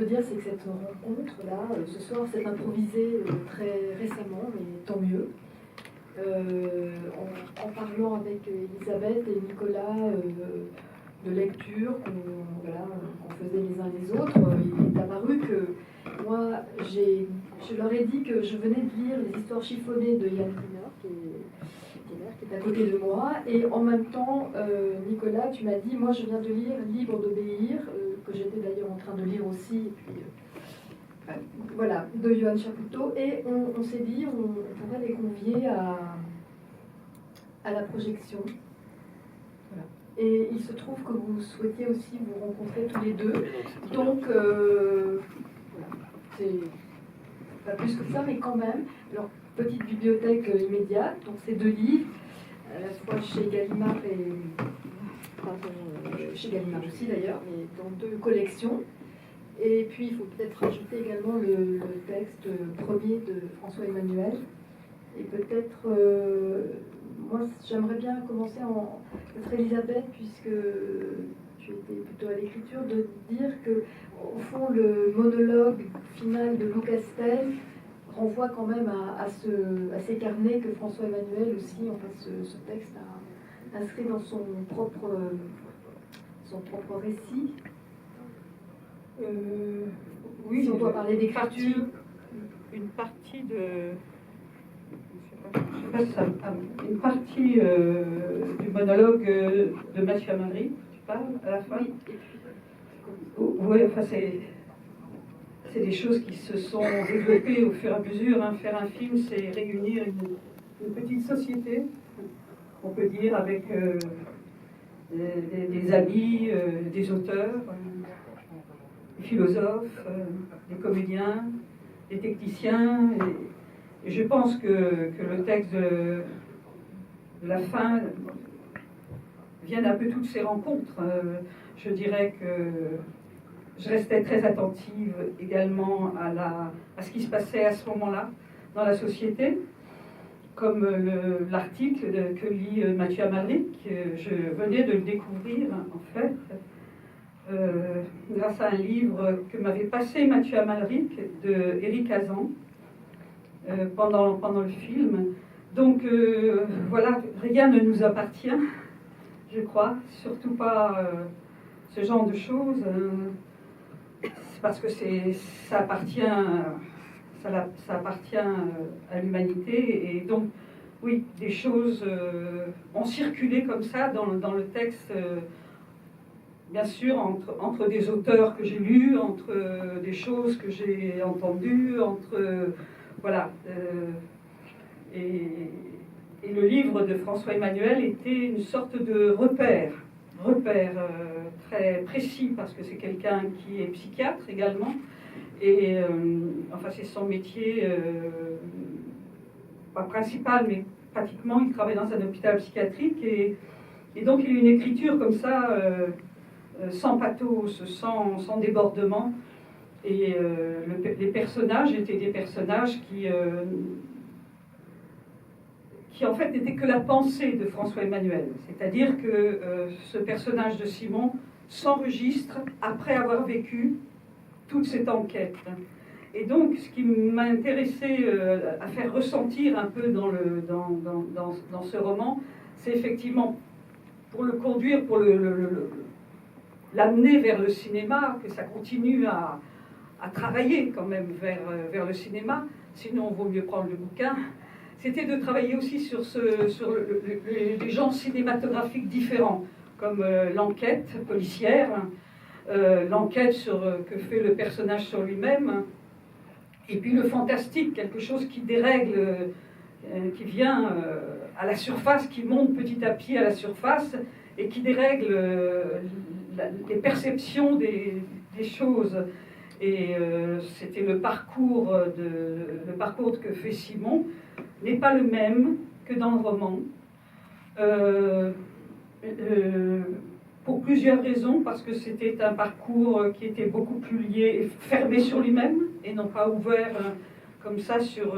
Dire, c'est que cette rencontre-là, ce soir, s'est improvisée très récemment, mais tant mieux. En parlant avec Elisabeth et Nicolas de lecture qu'on faisait les uns les autres, il est apparu que moi, je leur ai dit que je venais de lire les histoires chiffonnées de Yann Brunner, qui est à côté de moi, et en même temps, Nicolas, tu m'as dit, moi je viens de lire Libre d'obéir, que j'étais d'ailleurs en train de lire aussi, et puis, voilà, de Johan Chapoutot, et on s'est dit, on pourrait les convier à la projection. Voilà. Et il se trouve que vous souhaitiez aussi vous rencontrer tous les deux, donc voilà, c'est pas plus que ça, mais quand même. Alors, petite bibliothèque immédiate, donc c'est 2 livres, à la fois chez Gallimard et chez Gallimard aussi d'ailleurs, mais dans 2 collections. Et puis il faut peut-être rajouter également le texte premier de François Emmanuel. Et peut-être, moi j'aimerais bien commencer peut-être Elisabeth, puisque tu étais plutôt à l'écriture, de dire que au fond le monologue final de Lou Castel renvoie quand même à ces carnets que François Emmanuel aussi, enfin ce texte a inscrit dans son propre récit. Oui, si on doit parler d'écriture. Une partie de... une partie du monologue de Mathieu Amalric, tu parles à la fin. Oui, enfin c'est des choses qui se sont développées au fur et à mesure. Hein. Faire un film, c'est réunir une petite société, on peut dire, avec des amis, des auteurs, des philosophes, des comédiens, des techniciens. Et je pense que le texte de la fin vient d'un peu toutes ces rencontres. Je dirais que je restais très attentive également à ce qui se passait à ce moment-là dans la société, comme l'article que lit Mathieu Amalric. Je venais de le découvrir, en fait, grâce à un livre que m'avait passé Mathieu Amalric de Éric Hazan pendant le film. Donc voilà, rien ne nous appartient, je crois, surtout pas ce genre de choses. Parce que ça appartient à l'humanité, et donc oui, des choses ont circulé comme ça dans le texte, bien sûr entre des auteurs que j'ai lus, entre des choses que j'ai entendues, voilà, et le livre de François Emmanuel était une sorte de repère très précis, parce que c'est quelqu'un qui est psychiatre également, et enfin c'est son métier, pas principal, mais pratiquement, il travaille dans un hôpital psychiatrique, et donc il a une écriture comme ça, sans pathos, sans débordement, et les personnages étaient des personnages qui en fait n'était que la pensée de François Emmanuel. C'est-à-dire que ce personnage de Simon s'enregistre après avoir vécu toute cette enquête. Et donc, ce qui m'a intéressé à faire ressentir un peu dans ce roman, c'est effectivement, pour le conduire, pour l'amener vers le cinéma, que ça continue à travailler quand même vers le cinéma, sinon il vaut mieux prendre le bouquin. C'était de travailler aussi sur les genres cinématographiques différents, comme l'enquête policière, l'enquête que fait le personnage sur lui-même, et puis le fantastique, quelque chose qui dérègle, qui vient à la surface, qui monte petit à petit à la surface, et qui dérègle les perceptions des choses. Et c'était le parcours que fait Simon n'est pas le même que dans le roman. pour plusieurs raisons, parce que c'était un parcours qui était beaucoup plus lié, fermé sur lui-même, et non pas ouvert comme ça sur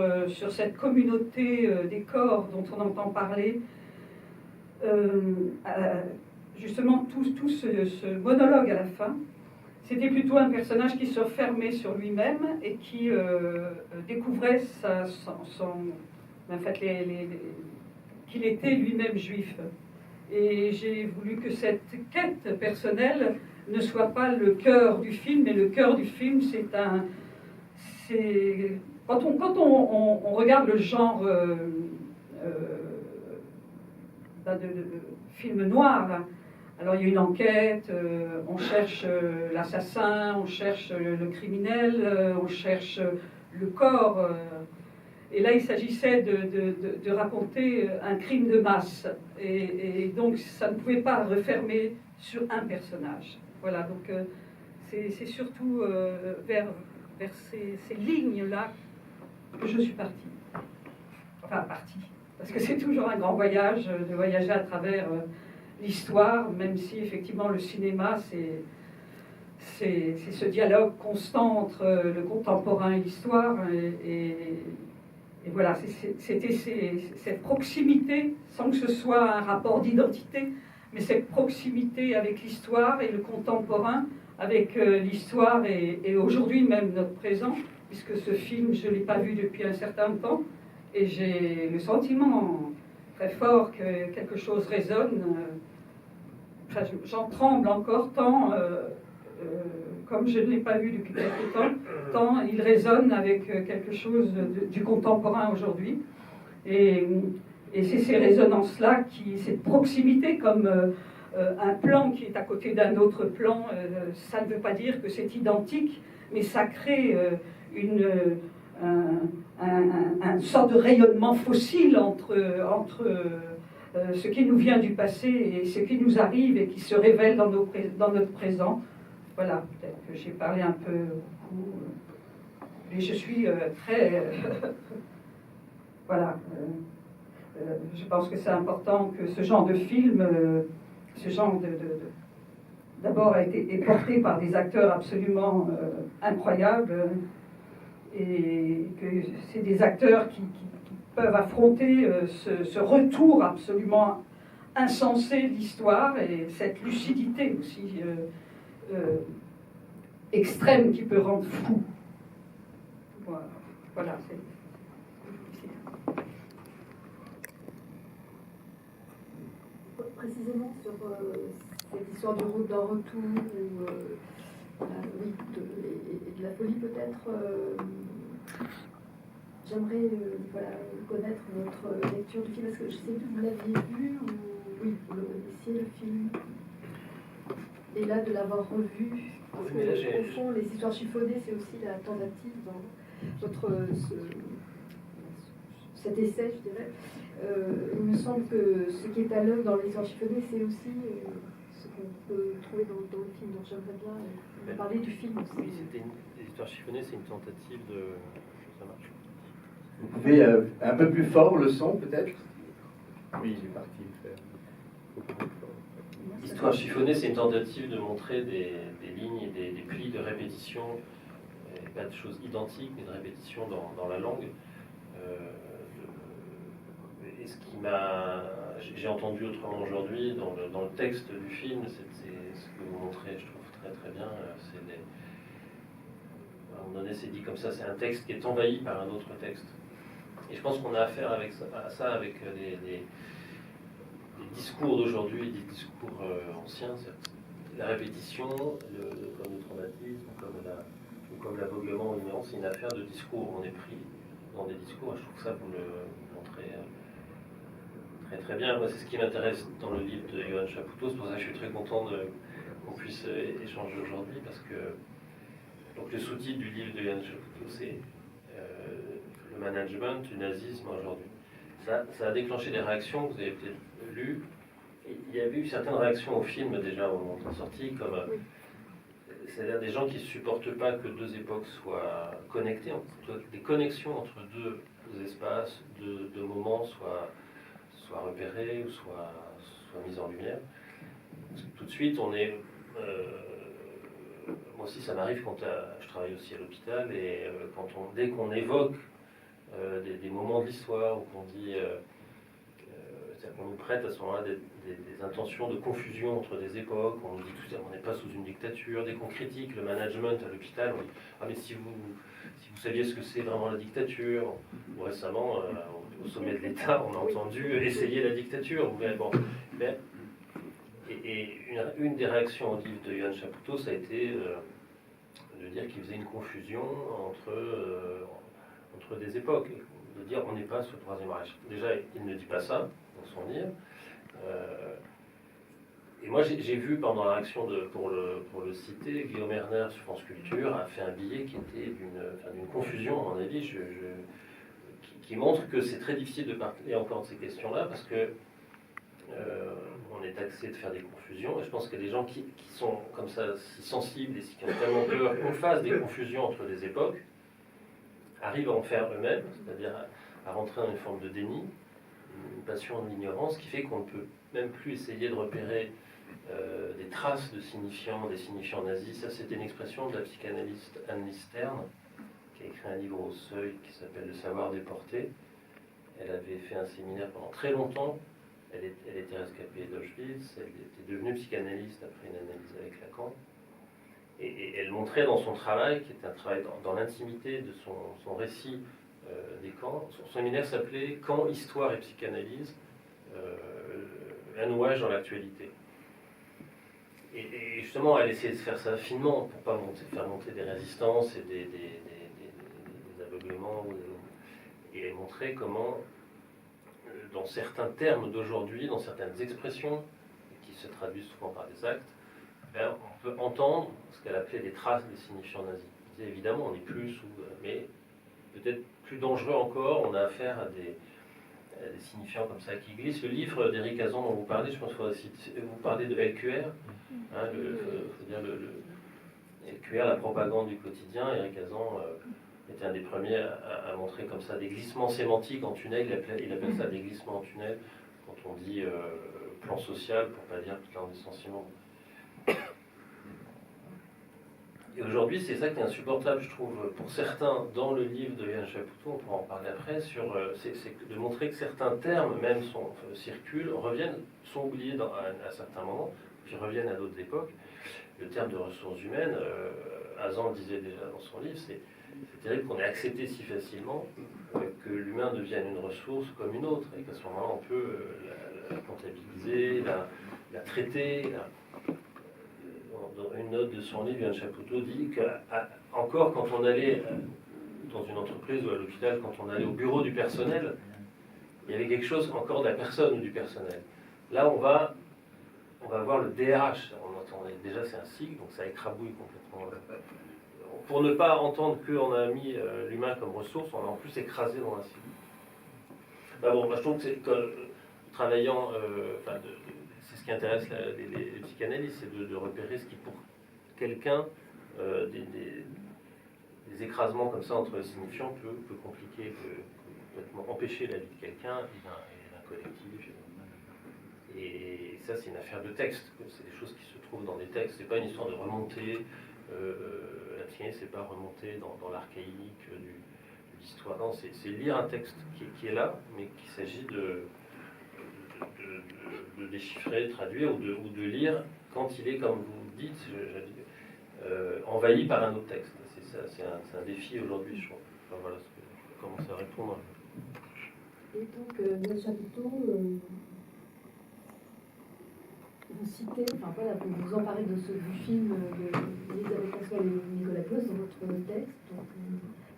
cette communauté des corps dont on entend parler. Justement, tout ce monologue à la fin, c'était plutôt un personnage qui se fermait sur lui-même et qui découvrait en fait, qu'il était lui-même juif. Et j'ai voulu que cette quête personnelle ne soit pas le cœur du film, mais le cœur du film, quand on regarde le genre de film noir, là, alors il y a une enquête, on cherche l'assassin, on cherche le criminel, on cherche le corps. Et là, il s'agissait de raconter un crime de masse. Et donc, ça ne pouvait pas refermer sur un personnage. Voilà, donc c'est surtout vers ces lignes-là que je suis partie. Enfin, partie. Parce que c'est toujours un grand voyage, de voyager à travers l'histoire, même si effectivement le cinéma, c'est ce dialogue constant entre le contemporain et l'histoire. Et voilà, c'était cette proximité, sans que ce soit un rapport d'identité, mais cette proximité avec l'histoire et le contemporain, avec l'histoire et aujourd'hui même notre présent, puisque ce film, je ne l'ai pas vu depuis un certain temps, et j'ai le sentiment très fort que quelque chose résonne. Enfin, j'en tremble encore tant, comme je ne l'ai pas vu depuis quelque temps, tant il résonne avec quelque chose du contemporain aujourd'hui. Et c'est ces résonances-là, cette proximité, comme un plan qui est à côté d'un autre plan, ça ne veut pas dire que c'est identique, mais ça crée une sorte de rayonnement fossile entre ce qui nous vient du passé et ce qui nous arrive et qui se révèle dans notre présent. Voilà, peut-être que j'ai parlé un peu beaucoup, et je suis très... voilà, je pense que c'est important que ce genre de film, ce genre d'abord est porté par des acteurs absolument incroyables, et que c'est des acteurs qui peuvent affronter ce retour absolument insensé de l'histoire et cette lucidité aussi extrême qui peut rendre fou. Voilà, c'est difficile. Précisément sur cette histoire du route d'un retour ou oui, et de la folie peut-être. J'aimerais voilà, connaître votre lecture du film. Est-ce que je sais que vous l'aviez vu ou oui, vous le connaissiez le film? Et là, de l'avoir revu, parce que au fond, les histoires chiffonnées, c'est aussi la tentative dans cet essai, je dirais. Il me semble que ce qui est à l'œuvre dans les histoires chiffonnées, c'est aussi ce qu'on peut trouver dans le film. Donc j'aimerais bien parler du film aussi. Oui, les histoires chiffonnées, c'est une tentative de... Ça marche. Vous pouvez un peu plus fort le son, peut-être? Oui, j'ai parti le faire. Histoire chiffonnée, c'est une tentative de montrer des lignes et des plis de répétition, et pas de choses identiques, mais de répétition dans la langue. Et ce qui m'a... J'ai entendu autrement aujourd'hui, dans le texte du film, c'est ce que vous montrez, je trouve très très bien. À un moment donné, c'est dit comme ça, c'est un texte qui est envahi par un autre texte. Et je pense qu'on a affaire à ça avec des discours d'aujourd'hui, des discours anciens. La répétition, comme le traumatisme, comme l'aveuglement ou l'ignorance, c'est une affaire de discours. On est pris dans des discours, et je trouve que ça, vous le montrez très très bien. Moi, c'est ce qui m'intéresse dans le livre de Yoann Chapoutot. C'est pour ça que je suis très content qu'on puisse échanger aujourd'hui, parce que donc, le sous-titre du livre de Yoann Chapoutot, c'est le management du nazisme aujourd'hui. Ça a déclenché des réactions, vous avez peut-être lu. Il y avait eu certaines réactions au film déjà au moment de la sortie, comme c'est-à-dire des gens qui ne supportent pas que deux époques soient connectées, des connexions entre deux espaces, deux moments soient repérés ou soient mises en lumière. Parce que tout de suite, on est... moi aussi, ça m'arrive quand je travaille aussi à l'hôpital, et dès qu'on évoque des moments de l'histoire, où qu'on dit... c'est-à-dire qu'on nous prête à ce moment-là des intentions de confusion entre des époques, on nous dit tout ça, on n'est pas sous une dictature. Dès qu'on critique le management à l'hôpital, on dit ah mais si vous saviez ce que c'est vraiment la dictature. Ou récemment, au sommet de l'État, on a entendu essayer la dictature. Mais bon, et une des réactions au livre de Yohann Chapoutot, ça a été de dire qu'il faisait une confusion entre des époques, de dire on n'est pas sous le Troisième Reich. Déjà, il ne dit pas ça dans son livre. Et moi, j'ai vu pendant la réaction pour le citer, Guillaume Erner sur France Culture a fait un billet qui était d'une confusion, à mon avis, qui montre que c'est très difficile de parler encore de ces questions-là, parce que on est taxé de faire des confusions, et je pense que les gens qui sont comme ça si sensibles et qui ont tellement peur qu'on fasse des confusions entre des époques, arrivent à en faire eux-mêmes, c'est-à-dire à rentrer dans une forme de déni, une passion de l'ignorance, qui fait qu'on ne peut même plus essayer de repérer des traces des signifiants nazis. Ça, c'était une expression de la psychanalyste Anne Stern, qui a écrit un livre au Seuil qui s'appelle Le savoir déporté. Elle avait fait un séminaire pendant très longtemps. Elle était rescapée d'Auschwitz, elle était devenue psychanalyste après une analyse avec Lacan. Et elle montrait dans son travail, qui était un travail dans l'intimité de son récit des camps, son séminaire s'appelait « Camp, histoire et psychanalyse, un nouage dans l'actualité ». Et justement, elle essayait de faire ça finement pour ne pas faire monter des résistances et des aveuglements. Et elle montrait comment, dans certains termes d'aujourd'hui, dans certaines expressions, qui se traduisent souvent par des actes, on peut entendre ce qu'elle appelait des traces des signifiants nazis. Elle disait, évidemment, on n'est plus sous... mais peut-être plus dangereux encore, on a affaire à des signifiants comme ça qui glissent. Le livre d'Éric Hazan dont vous parlez, je pense qu'il faudrait vous parler de LQR, hein, faut dire LQR, la propagande du quotidien. Éric Hazan était un des premiers à montrer comme ça des glissements sémantiques en tunnel. Il appelle ça des glissements en tunnel quand on dit plan social, pour ne pas dire plan d'essentiellement. Et aujourd'hui, c'est ça qui est insupportable, je trouve, pour certains, dans le livre de Yohann Chapoutot, on pourra en parler après, c'est de montrer que certains termes, même circulent, reviennent, sont oubliés à certains moments, puis reviennent à d'autres époques. Le terme de ressources humaines, Hazan le disait déjà dans son livre, c'est terrible qu'on ait accepté si facilement que l'humain devienne une ressource comme une autre, et qu'à ce moment-là, on peut la comptabiliser, la traiter, dans une note de son livre, Yohann Chapoutot dit qu'encore quand on allait dans une entreprise ou à l'hôpital, quand on allait au bureau du personnel, il y avait quelque chose encore de la personne ou du personnel. Là, on va voir le DRH. Déjà, c'est un sigle, donc ça écrabouille complètement. Pour ne pas entendre qu'on a mis l'humain comme ressource, on a en plus écrasé dans un sigle. Je trouve que travaillant... c'est ce qui intéresse les psychanalystes, c'est de repérer ce qui, pour quelqu'un, des écrasements comme ça entre les signifiants peut compliquer, peut complètement empêcher la vie de quelqu'un et d'un collectif. Et ça, c'est une affaire de texte. C'est des choses qui se trouvent dans des textes. C'est pas une histoire de remonter. La psychanalyse, c'est pas remonter dans l'archaïque de l'histoire. Non, c'est lire un texte qui est là, mais qu'il s'agit de déchiffrer, de traduire ou de lire quand il est, comme vous dites, envahi par un autre texte. C'est un défi aujourd'hui, je trouve. Enfin, voilà ce que je commence à répondre. Et donc, Yohann Chapoutot, vous citez, vous emparez du film d'Elisabeth Passoil et Nicolas Claus dans votre texte. Donc,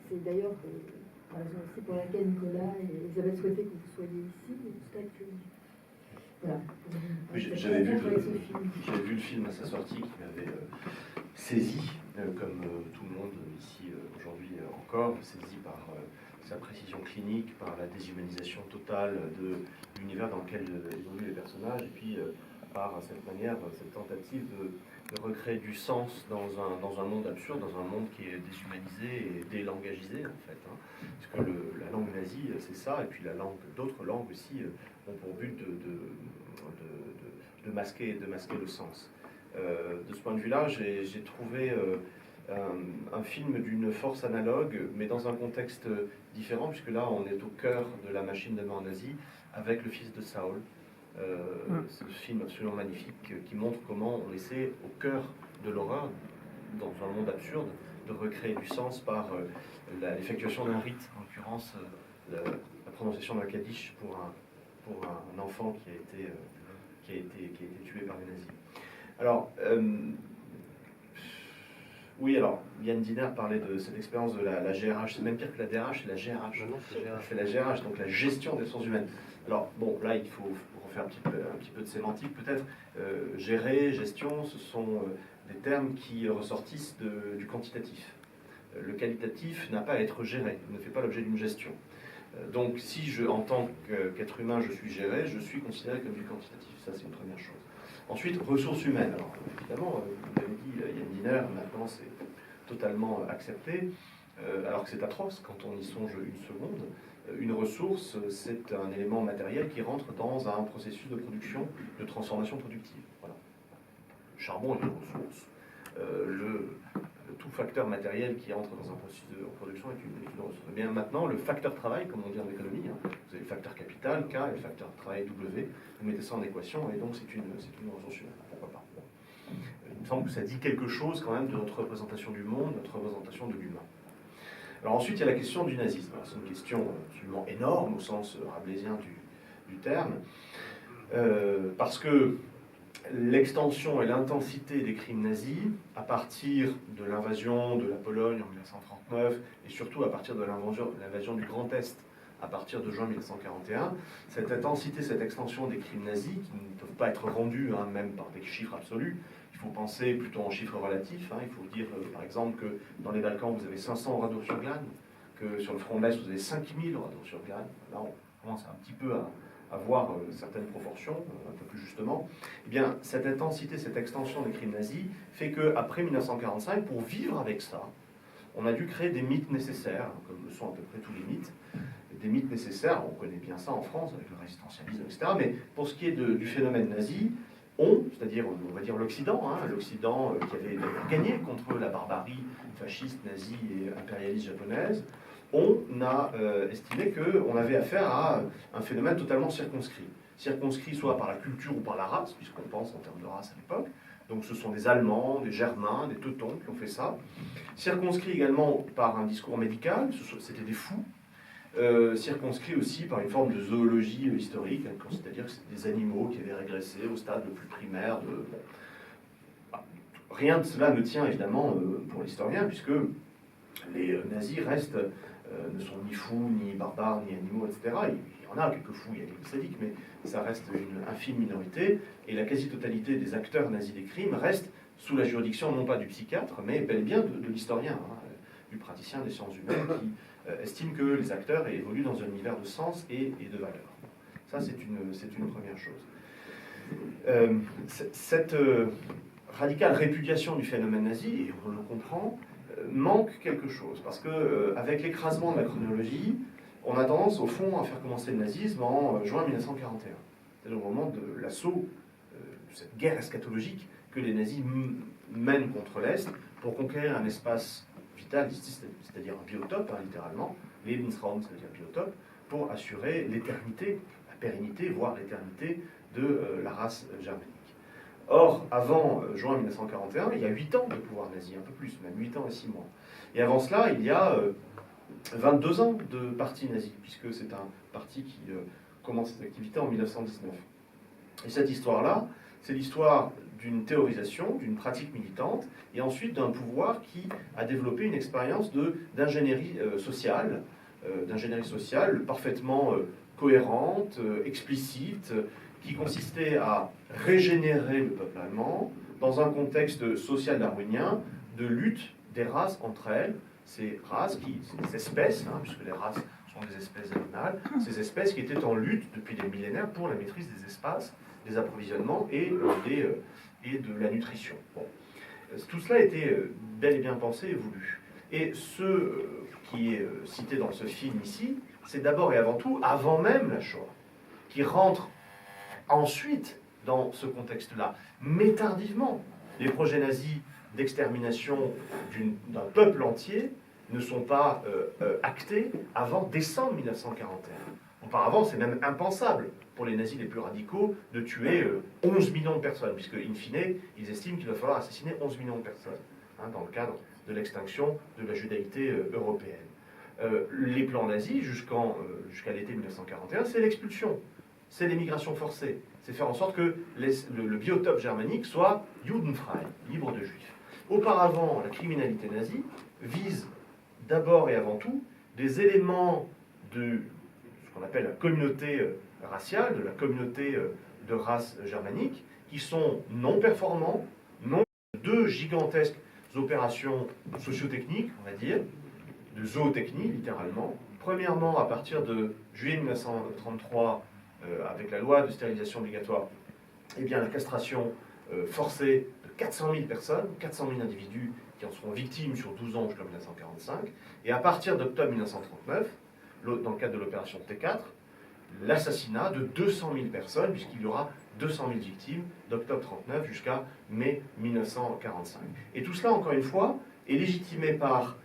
c'est d'ailleurs la raison aussi pour laquelle Nicolas et Elisabeth souhaitaient que vous soyez ici. Voilà. J'avais vu le film à sa sortie qui m'avait saisi, comme tout le monde ici aujourd'hui encore, saisi par sa précision clinique, par la déshumanisation totale de l'univers dans lequel évoluent les personnages, et puis par cette manière, cette tentative de recréer du sens dans un monde absurde, dans un monde qui est déshumanisé et délangagisé en fait. Hein. Parce que la langue nazie, c'est ça, et puis d'autres langues aussi ont pour but de masquer le sens. De ce point de vue-là, j'ai trouvé un film d'une force analogue, mais dans un contexte différent, puisque là, on est au cœur de la machine de mort nazie, avec Le Fils de Saul. Ce film absolument magnifique qui montre comment on essaie, au cœur de l'horreur, dans un monde absurde, de recréer du sens par l'effectuation d'un rite, en l'occurrence la prononciation d'un kaddish pour un enfant qui a été tué par les nazis. Alors, oui, alors, Yann Diner parlait de cette expérience de la GRH, c'est même pire que la DRH, c'est la GRH. C'est la GRH, donc la gestion des ressources humaines. Alors, bon, là, il faut refaire un petit peu de sémantique, peut-être. Gérer, gestion, ce sont des termes qui ressortissent du quantitatif. Le qualitatif n'a pas à être géré, il ne fait pas l'objet d'une gestion. Donc, si en tant qu'être humain, je suis géré, je suis considéré comme du quantitatif. Ça, c'est une première chose. Ensuite, ressources humaines. Alors, évidemment, vous l'avez dit, Yann Diner, maintenant, c'est totalement accepté, alors que c'est atroce quand on y songe une seconde. Une ressource, c'est un élément matériel qui rentre dans un processus de production, de transformation productive. Voilà. Le charbon est une ressource. Tout facteur matériel qui entre dans un processus de production est une ressource. Et bien maintenant, le facteur travail, comme on dit en économie, vous avez le facteur capital, K, et le facteur travail, W, vous mettez ça en équation, et donc c'est une ressource humaine. Pourquoi pas? Il me semble que ça dit quelque chose quand même de notre représentation du monde, notre représentation de l'humain. Alors ensuite, il y a la question du nazisme. C'est une question absolument énorme au sens rabelaisien du terme, parce que l'extension et l'intensité des crimes nazis, à partir de l'invasion de la Pologne en 1939, et surtout à partir de l'invasion du Grand Est, à partir de juin 1941, cette intensité, cette extension des crimes nazis, qui ne peuvent pas être rendus même par des chiffres absolus, il faut penser plutôt en chiffres relatifs. Il faut dire, par exemple, que dans les Balkans, vous avez 500 radeaux sur Glane, que sur le front de l'Est, vous avez 5000 radeaux sur Glane. Là, on commence un petit peu à voir certaines proportions, un peu plus justement. Eh bien, cette intensité, cette extension des crimes nazis fait qu'après 1945, pour vivre avec ça, on a dû créer des mythes nécessaires, comme le sont à peu près tous les mythes, des mythes nécessaires, on connaît bien ça en France, avec le résistentialisme, etc. Mais pour ce qui est du phénomène nazi, c'est-à-dire, on va dire l'Occident, l'Occident qui avait gagné contre la barbarie fasciste, nazie et impérialiste japonaise, on a estimé qu'on avait affaire à un phénomène totalement circonscrit. Circonscrit soit par la culture ou par la race, puisqu'on pense en termes de race à l'époque. Donc ce sont des Allemands, des Germains, des Teutons qui ont fait ça. Circonscrit également par un discours médical, c'était des fous. Circonscrit aussi par une forme de zoologie historique, c'est-à-dire que c'était des animaux qui avaient régressé au stade le plus primaire. Rien de cela ne tient évidemment pour l'historien, puisque les nazis ne sont ni fous, ni barbares, ni animaux, etc. Il y en a quelques fous, il y a quelques sadiques, mais ça reste une infime minorité, et la quasi-totalité des acteurs nazis des crimes reste sous la juridiction non pas du psychiatre, mais bel et bien de l'historien, du praticien des sciences humaines, qui estime que les acteurs évoluent dans un univers de sens et de valeurs. Ça, c'est une première chose. Cette radicale répudiation du phénomène nazi, et on le comprend, manque quelque chose, parce qu'avec l'écrasement de la chronologie, on a tendance, au fond, à faire commencer le nazisme en juin 1941. C'est-à-dire au moment de l'assaut, de cette guerre eschatologique que les nazis mènent contre l'Est pour conquérir un espace vital, c'est-à-dire un biotope, littéralement, Lebensraum, c'est-à-dire biotope, pour assurer l'éternité, la pérennité, voire l'éternité de la race germanique. Or, avant juin 1941, il y a 8 ans de pouvoir nazi, un peu plus, même 8 ans et 6 mois. Et avant cela, il y a 22 ans de parti nazi, puisque c'est un parti qui commence ses activités en 1919. Et cette histoire-là, c'est l'histoire d'une théorisation, d'une pratique militante, et ensuite d'un pouvoir qui a développé une expérience d'ingénierie sociale, parfaitement cohérente, explicite, qui consistait à régénérer le peuple allemand dans un contexte social darwinien de lutte des races entre elles, ces races, ces espèces, puisque les races sont des espèces animales, ces espèces qui étaient en lutte depuis des millénaires pour la maîtrise des espaces, des approvisionnements et de la nutrition. Bon. Tout cela était bel et bien pensé et voulu. Et ce qui est cité dans ce film ici, c'est d'abord et avant tout, avant même la Shoah, qui rentre ensuite dans ce contexte-là. Mais tardivement, les projets nazis d'extermination d'un peuple entier ne sont pas actés avant décembre 1941. Auparavant, c'est même impensable pour les nazis les plus radicaux de tuer 11 millions de personnes, puisque, in fine, ils estiment qu'il va falloir assassiner 11 millions de personnes, hein, dans le cadre de l'extinction de la judaïté européenne. Les plans nazis, jusqu'à l'été 1941, c'est l'expulsion, c'est l'émigration forcée, c'est faire en sorte que le biotope germanique soit judenfrei, libre de juifs. Auparavant, la criminalité nazie vise d'abord et avant tout des éléments de ce qu'on appelle la communauté raciale, de la communauté de race germanique, qui sont non performants, non de gigantesques opérations sociotechniques, on va dire, de zootechnie, littéralement. Premièrement, à partir de juillet 1933, avec la loi de stérilisation obligatoire, eh bien, la castration forcée de 400 000 personnes, 400 000 individus qui en seront victimes sur 12 ans jusqu'en 1945. Et à partir d'octobre 1939, dans le cadre de l'opération T4, l'assassinat de 200 000 personnes, puisqu'il y aura 200 000 victimes d'octobre 1939 jusqu'à mai 1945. Et tout cela, encore une fois, est légitimé par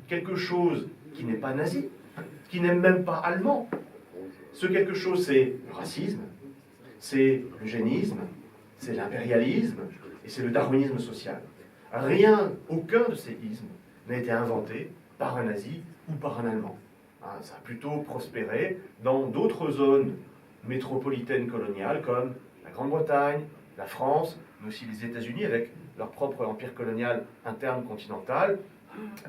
quelque chose qui n'est pas nazi, qui n'est même pas allemand. Ce quelque chose, c'est le racisme, c'est l'eugénisme, c'est l'impérialisme et c'est le darwinisme social. Aucun de ces ismes n'a été inventé par un nazi ou par un allemand. Ça a plutôt prospéré dans d'autres zones métropolitaines coloniales comme la Grande-Bretagne, la France, mais aussi les États-Unis avec leur propre empire colonial interne continental.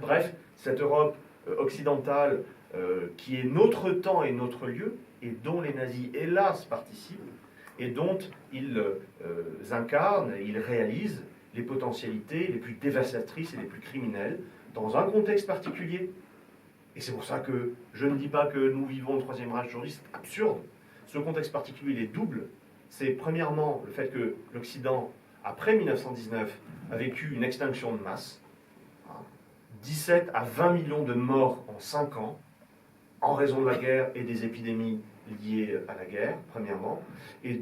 Bref, cette Europe occidentale qui est notre temps et notre lieu et dont les nazis, hélas, participent et dont ils incarnent et ils réalisent les potentialités les plus dévastatrices et les plus criminelles dans un contexte particulier. Et c'est pour ça que je ne dis pas que nous vivons le Troisième Reich aujourd'hui, c'est absurde. Ce contexte particulier, il est double. C'est premièrement le fait que l'Occident, après 1919, a vécu une extinction de masse, 17 à 20 millions de morts en 5 ans, en raison de la guerre et des épidémies liées à la guerre, premièrement. Et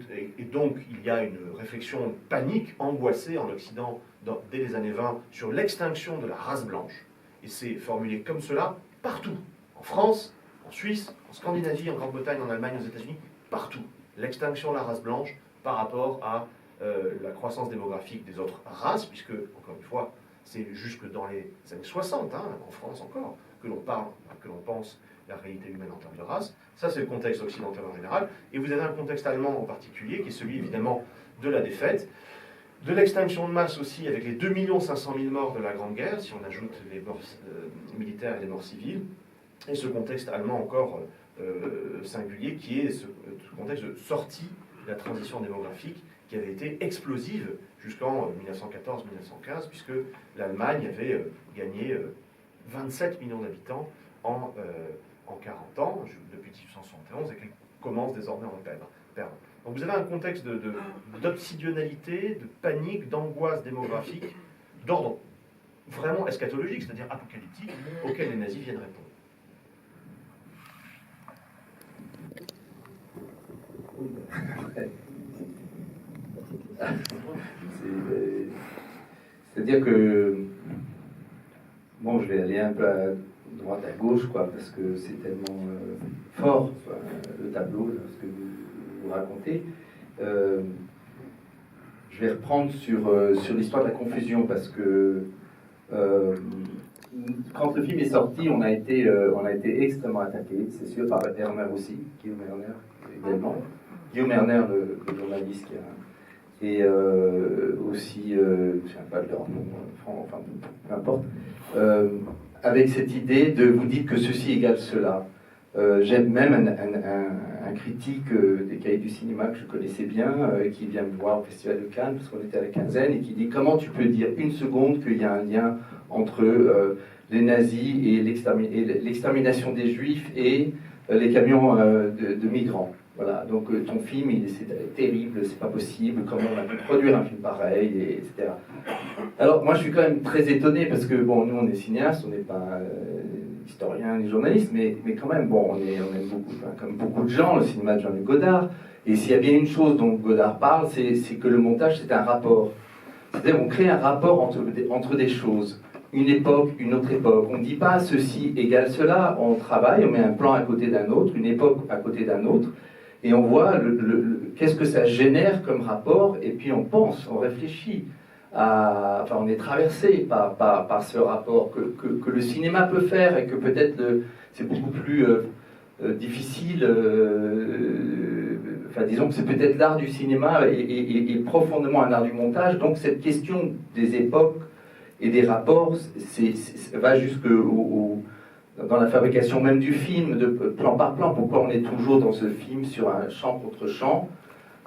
donc, il y a une réflexion panique, angoissée en Occident, dès les années 20, sur l'extinction de la race blanche. Et c'est formulé comme cela partout. En France, en Suisse, en Scandinavie, en Grande-Bretagne, en Allemagne, aux États-Unis, partout. L'extinction de la race blanche par rapport à la croissance démographique des autres races, puisque, encore une fois, c'est jusque dans les années 60, en France encore, que l'on pense la réalité humaine en termes de race. Ça, c'est le contexte occidental en général. Et vous avez un contexte allemand en particulier, qui est celui, évidemment, de la défaite, de l'extinction de masse aussi, avec les 2 500 000 morts de la Grande Guerre, si on ajoute les morts militaires et les morts civiles, et ce contexte allemand encore singulier, qui est ce contexte de sortie de la transition démographique, qui avait été explosive jusqu'en 1914-1915, puisque l'Allemagne avait gagné 27 millions d'habitants en 40 ans, depuis 1871, et qu'elle commence désormais à en perdre. Donc vous avez un contexte d'obsidionalité, de panique, d'angoisse démographique, d'ordre vraiment eschatologique, c'est-à-dire apocalyptique, auquel les nazis viennent répondre. C'est-à-dire que, bon, je vais aller un peu à droite, à gauche, quoi, parce que c'est tellement fort, le tableau, ce que vous racontez. Je vais reprendre sur l'histoire de la confusion, parce que quand le film est sorti, on a été extrêmement attaqué, c'est sûr, par Erner aussi, Guillaume Erner également. Guillaume Erner, le journaliste qui a... Et aussi, je ne sais pas de leur nom, enfin, peu importe, avec cette idée de vous dites que ceci égale cela. J'aime même un critique des Cahiers du cinéma que je connaissais bien, qui vient me voir au Festival de Cannes, parce qu'on était à la quinzaine, et qui dit comment tu peux dire une seconde qu'il y a un lien entre les nazis et l'extermination des juifs et les camions de migrants. Voilà, donc ton film, c'est terrible, c'est pas possible, comment on a pu produire un film pareil, etc. Alors, moi, je suis quand même très étonné, parce que, bon, nous, on est cinéastes, on n'est pas historiens ni journalistes, mais quand même, bon, on aime beaucoup, enfin, comme beaucoup de gens, le cinéma de Jean-Luc Godard, Et s'il y a bien une chose dont Godard parle, c'est que le montage, c'est un rapport. C'est-à-dire on crée un rapport entre des choses. Une époque, une autre époque. On ne dit pas ceci égale cela, on travaille, on met un plan à côté d'un autre, une époque à côté d'un autre, et on voit qu'est-ce que ça génère comme rapport, et puis on pense, on réfléchit. Enfin, on est traversé par ce rapport que le cinéma peut faire, et que peut-être c'est beaucoup plus difficile. Enfin, disons que c'est peut-être l'art du cinéma et profondément un art du montage. Donc cette question des époques et des rapports va jusque dans la fabrication même du film, de plan par plan. Pourquoi on est toujours dans ce film sur un champ contre champ?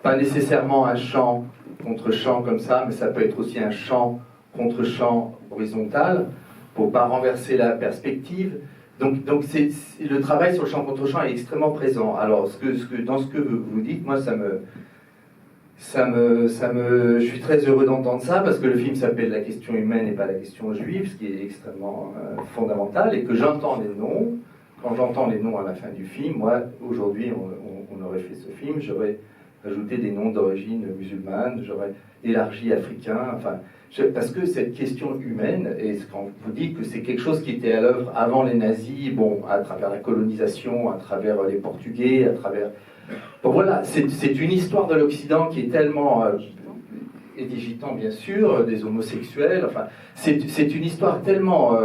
Pas nécessairement un champ contre champ comme ça, mais ça peut être aussi un champ contre champ horizontal pour pas renverser la perspective. Donc le travail sur le champ contre champ est extrêmement présent. Alors dans ce que vous dites, moi je suis très heureux d'entendre ça, parce que le film s'appelle La question humaine et pas la question juive, ce qui est extrêmement fondamental, et que j'entends les noms. Quand j'entends les noms à la fin du film, moi, aujourd'hui, on aurait fait ce film, j'aurais ajouté des noms d'origine musulmane, j'aurais élargi africain, enfin, parce que cette question humaine, et quand vous dites que c'est quelque chose qui était à l'œuvre avant les nazis, bon, à travers la colonisation, à travers les Portugais, à travers... Bon, voilà, c'est une histoire de l'Occident qui est tellement... et des gitans, bien sûr, des homosexuels, enfin, c'est une histoire tellement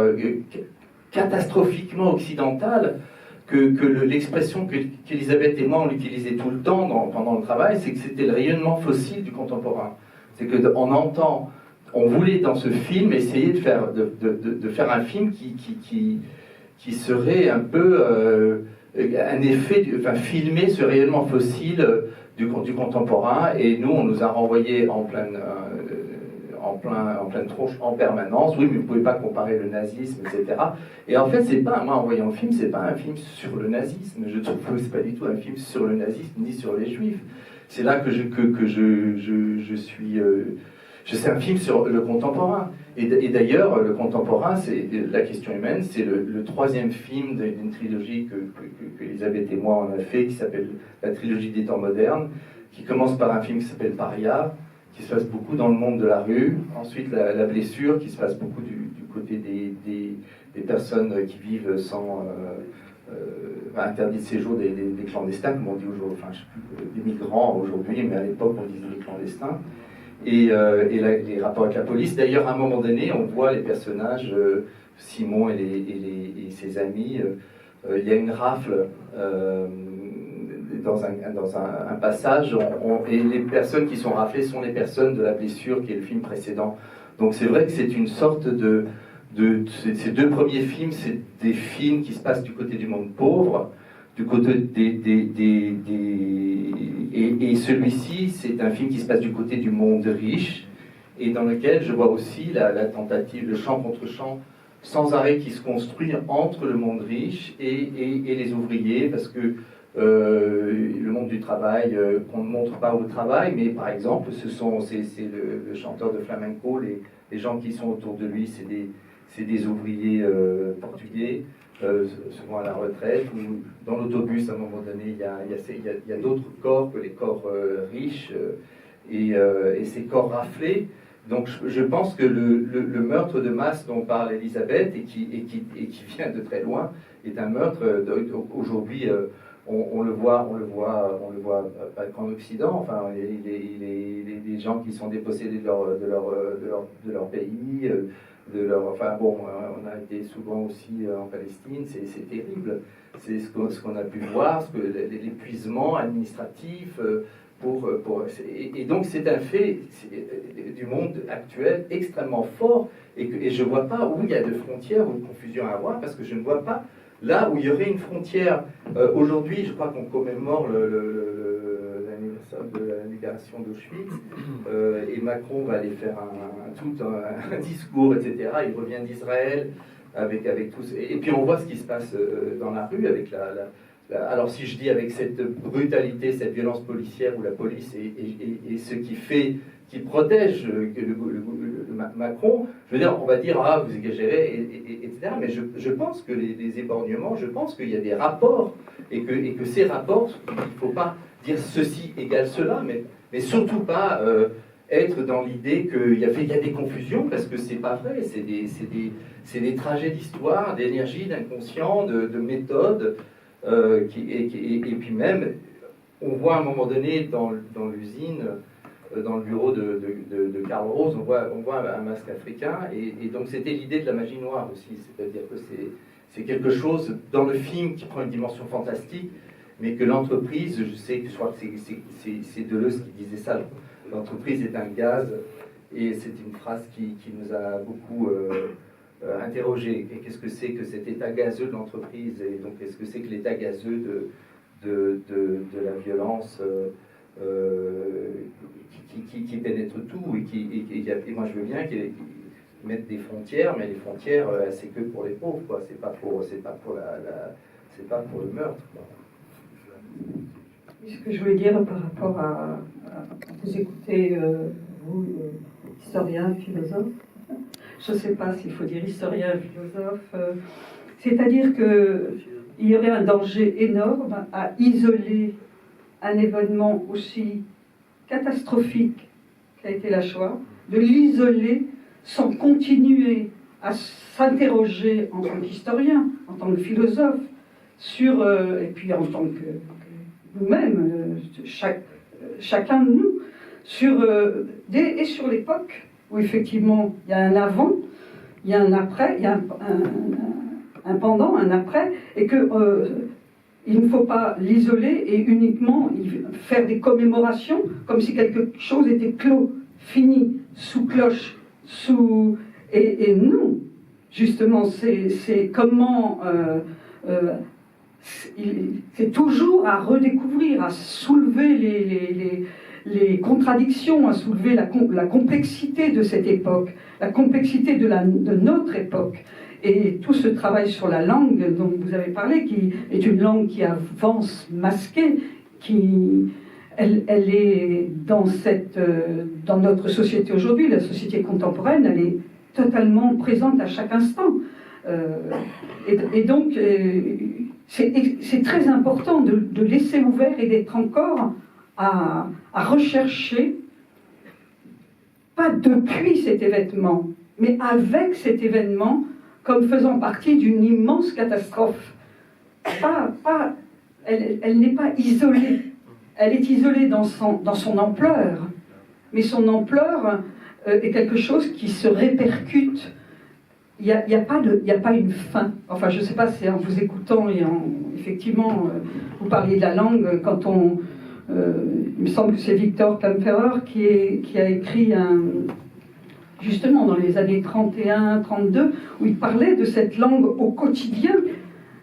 catastrophiquement occidentale que l'expression qu'Elisabeth et moi, on utilisait tout le temps pendant le travail, c'est que c'était le rayonnement fossile du contemporain. C'est qu'on entend... On voulait, dans ce film, essayer de faire un film qui serait un peu... un effet, enfin, filmer ce rayonnement fossile du contemporain, et nous on nous a renvoyé en pleine tronche en permanence. Oui, mais vous ne pouvez pas comparer le nazisme, etc. Et en fait, c'est pas, moi en voyant le film, c'est pas un film sur le nazisme. Je trouve que c'est pas du tout un film sur le nazisme ni sur les juifs. C'est là que je suis. C'est un film sur le contemporain. Et d'ailleurs, le contemporain, c'est La question humaine, c'est le troisième film d'une trilogie que Elisabeth et moi on a fait, qui s'appelle la trilogie des temps modernes, qui commence par un film qui s'appelle Paria, qui se passe beaucoup dans le monde de la rue. Ensuite, la blessure, qui se passe beaucoup du côté des personnes qui vivent sans interdit de séjour, des clandestins, comme on dit aujourd'hui, enfin, je sais plus, des migrants aujourd'hui, mais à l'époque on disait des clandestins. Et les rapports avec la police. D'ailleurs, à un moment donné, on voit les personnages, Simon et ses amis. Il y a une rafle dans un passage, et les personnes qui sont raflées sont les personnes de La blessure, qui est le film précédent. Donc c'est vrai que c'est une sorte ces deux premiers films, c'est des films qui se passent du côté du monde pauvre, du côté et celui-ci, c'est un film qui se passe du côté du monde riche, et dans lequel je vois aussi la tentative, le champ contre champ, sans arrêt, qui se construit entre le monde riche et les ouvriers, parce que le monde du travail, qu'on ne montre pas au travail, mais par exemple, c'est le chanteur de flamenco, les gens qui sont autour de lui, c'est des ouvriers portugais, souvent à la retraite, ou dans l'autobus, à un moment donné, il y a d'autres corps que les corps riches, et ces corps raflés. Donc je pense que le meurtre de masse dont parle Elisabeth, et qui vient de très loin, est un meurtre, aujourd'hui, on le voit pas qu'en Occident, enfin, les gens qui sont dépossédés de leur pays, enfin bon, on a été souvent aussi en Palestine, c'est terrible. C'est ce qu'on a pu voir, l'épuisement administratif, et donc c'est un fait du monde actuel extrêmement fort, et je ne vois pas où il y a de frontières ou de confusion à avoir, parce que je ne vois pas là où il y aurait une frontière. Aujourd'hui, je crois qu'on commémore l'anniversaire de la libération d'Auschwitz, et Macron va aller faire un discours, etc. Il revient d'Israël avec tous, et puis on voit ce qui se passe dans la rue avec alors si je dis avec cette brutalité, cette violence policière, où la police est ce qui protège Macron, je veux dire, on va dire, ah, vous exagérez, etc. Mais je pense que les éborgnements, je pense qu'il y a des rapports, et que ces rapports, il ne faut pas dire ceci égale cela, mais surtout pas être dans l'idée qu'il y a des confusions, parce que c'est pas vrai, c'est des trajets d'histoire, d'énergie, d'inconscient, de méthode, et puis même, on voit à un moment donné dans l'usine, dans le bureau de Karl Rose, on voit un masque africain, et donc c'était l'idée de la magie noire aussi, c'est-à-dire que c'est quelque chose dans le film qui prend une dimension fantastique, mais que l'entreprise, je crois que c'est Deleuze qui disait ça, l'entreprise est un gaz, et c'est une phrase qui nous a beaucoup interrogé. Et qu'est-ce que c'est que cet état gazeux de l'entreprise, et donc qu'est-ce que c'est que l'état gazeux de la violence qui pénètre tout, et moi je veux bien qu'ils mettent des frontières, mais les frontières, c'est que pour les pauvres, quoi. C'est pas pour le meurtre, quoi. Ce que je voulais dire par rapport à vous écouter, vous, historien, philosophe, je ne sais pas s'il faut dire historien, philosophe, c'est-à-dire qu'il y aurait un danger énorme à isoler un événement aussi catastrophique qu'a été la Shoah, de l'isoler sans continuer à s'interroger en tant qu'historien, en tant que philosophe, et puis en tant que nous-mêmes, chacun de nous, et sur l'époque où effectivement il y a un avant, il y a un après, il y a un pendant, un après, et que il ne faut pas l'isoler et uniquement faire des commémorations comme si quelque chose était clos, fini, sous cloche, et non, justement, c'est comment c'est toujours à redécouvrir, à soulever les contradictions, à soulever la complexité de cette époque, la complexité de notre époque. Et tout ce travail sur la langue dont vous avez parlé, qui est une langue qui avance masquée, elle est dans notre société aujourd'hui, la société contemporaine, elle est totalement présente à chaque instant. Et donc, c'est très important de laisser ouvert et d'être encore à rechercher, pas depuis cet événement, mais avec cet événement, comme faisant partie d'une immense catastrophe. Elle n'est pas isolée. Elle est isolée dans son ampleur. Mais son ampleur est quelque chose qui se répercute. Il n'y a pas une fin. Enfin, je ne sais pas, c'est en vous écoutant et effectivement, vous parliez de la langue, il me semble que c'est Victor Klemperer qui a écrit justement dans les années 31-32, où il parlait de cette langue au quotidien.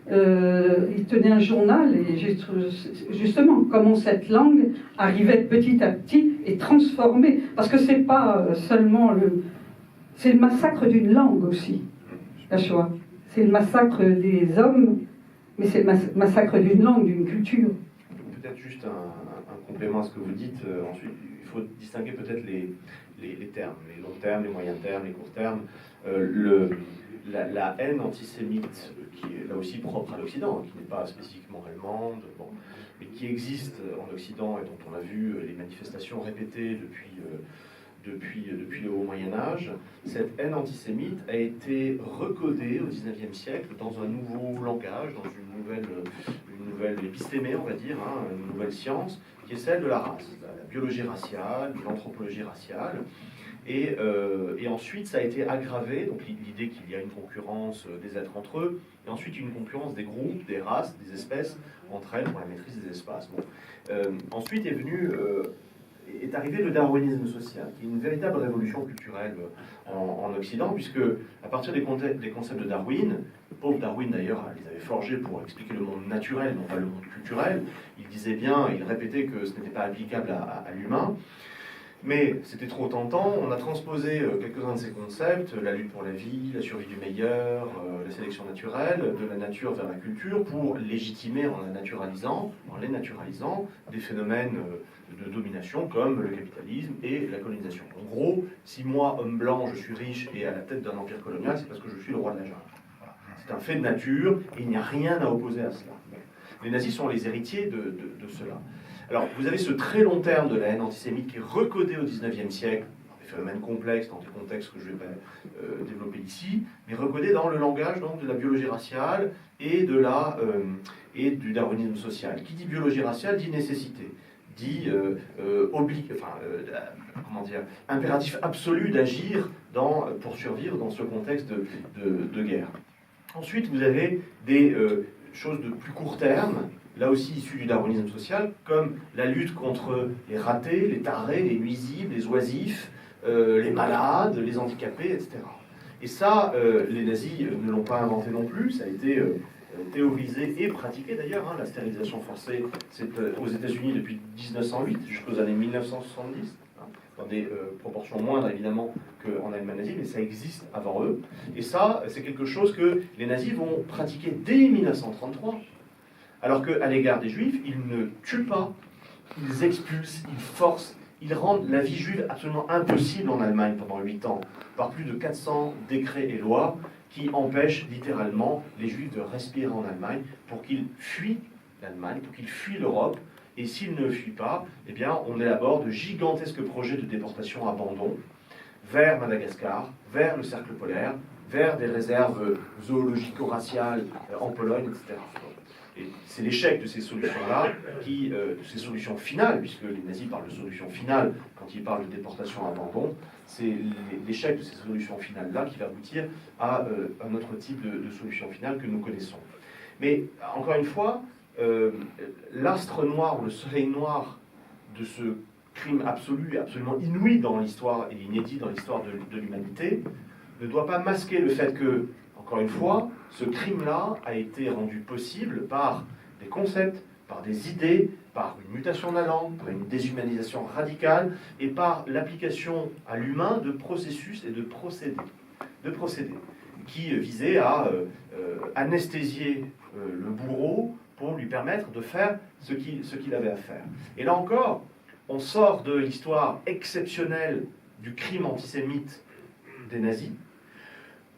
Il tenait un journal, et justement, comment cette langue arrivait petit à petit et transformée. Parce que c'est pas seulement c'est le massacre d'une langue aussi, la Shoah. C'est le massacre des hommes, mais c'est le massacre d'une langue, d'une culture. Peut-être juste un complément à ce que vous dites. Ensuite, il faut distinguer peut-être les termes, les longs termes, les moyens termes, les courts termes. La haine antisémite, qui est là aussi propre à l'Occident, qui n'est pas spécifiquement allemande, mais qui existe en Occident et dont on a vu les manifestations répétées depuis le haut Moyen-Âge, cette haine antisémite a été recodée au XIXe siècle dans un nouveau langage, dans une nouvelle épistémée, on va dire, une nouvelle science, qui est celle de la race, la biologie raciale, l'anthropologie raciale. Et ensuite, ça a été aggravé, donc l'idée qu'il y a une concurrence des êtres entre eux, et ensuite une concurrence des groupes, des races, des espèces entre elles pour la maîtrise des espaces. Ensuite est arrivé le darwinisme social, qui est une véritable révolution culturelle en Occident, puisque à partir des concepts de Darwin, pauvre Darwin d'ailleurs les avait forgés pour expliquer le monde naturel, non pas le monde culturel, il disait bien, il répétait que ce n'était pas applicable à l'humain, mais c'était trop tentant, on a transposé quelques-uns de ces concepts, la lutte pour la vie, la survie du meilleur, la sélection naturelle, de la nature vers la culture, pour légitimer en les naturalisant, des phénomènes de domination comme le capitalisme et la colonisation. En gros, si moi, homme blanc, je suis riche et à la tête d'un empire colonial, c'est parce que je suis le roi de la jungle. Voilà. C'est un fait de nature et il n'y a rien à opposer à cela. les nazis sont les héritiers de cela. Alors, vous avez ce très long terme de la haine antisémite qui est recodé au XIXe siècle, dans des phénomènes complexes, dans des contextes que je vais pas développer ici, mais recodé dans le langage donc, de la biologie raciale et, du darwinisme social. Qui dit biologie raciale dit nécessité, dit impératif absolu d'agir pour survivre dans ce contexte de guerre. Ensuite, vous avez des choses de plus court terme, là aussi issues du darwinisme social, comme la lutte contre les ratés, les tarés, les nuisibles, les oisifs, les malades, les handicapés, etc. Et ça, les nazis ne l'ont pas inventé non plus, ça a été théorisé et pratiqué d'ailleurs. La stérilisation forcée, c'est aux États-Unis depuis 1908 jusqu'aux années 1970, dans des proportions moindres évidemment qu'en Allemagne nazie, mais ça existe avant eux. Et ça, c'est quelque chose que les nazis vont pratiquer dès 1933, alors qu'à l'égard des juifs, ils ne tuent pas, ils expulsent, ils forcent, ils rendent la vie juive absolument impossible en Allemagne pendant 8 ans, par plus de 400 décrets et lois qui empêchent littéralement les juifs de respirer en Allemagne pour qu'ils fuient l'Allemagne, pour qu'ils fuient l'Europe. Et s'ils ne fuient pas, eh bien, on élabore de gigantesques projets de déportation abandon vers Madagascar, vers le cercle polaire, vers des réserves zoologico-raciales en Pologne, etc. Et c'est l'échec de ces solutions-là, de ces solutions finales, puisque les nazis parlent de solutions finales quand ils parlent de déportation abandon, c'est l'échec de ces solutions finales-là qui va aboutir à un autre type de solution finale que nous connaissons. Mais encore une fois, l'astre noir ou le soleil noir de ce crime absolu et absolument inouï dans l'histoire et inédit dans l'histoire de l'humanité ne doit pas masquer le fait que, encore une fois, ce crime-là a été rendu possible par des concepts, par des idées, par une mutation de la langue, par une déshumanisation radicale et par l'application à l'humain de processus et de procédés qui visaient à anesthésier le bourreau pour lui permettre de faire ce qu'il avait à faire. Et là encore, on sort de l'histoire exceptionnelle du crime antisémite des nazis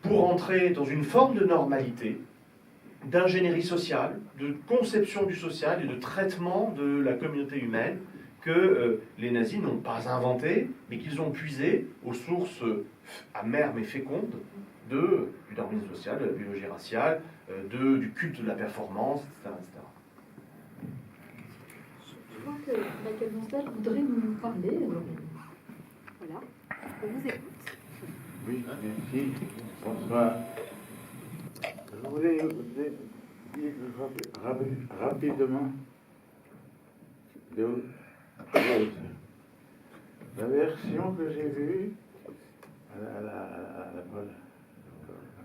pour entrer dans une forme de normalité, d'ingénierie sociale, de conception du social et de traitement de la communauté humaine que les nazis n'ont pas inventé, mais qu'ils ont puisé aux sources amères mais fécondes du darwinisme social, de la biologie raciale, du culte de la performance, etc. Je crois que Michael Monstel voudrait nous parler. Alors, voilà, on vous écoute. Oui, merci. Bonsoir. Je voulais dire rapidement deux choses. La version que j'ai vue,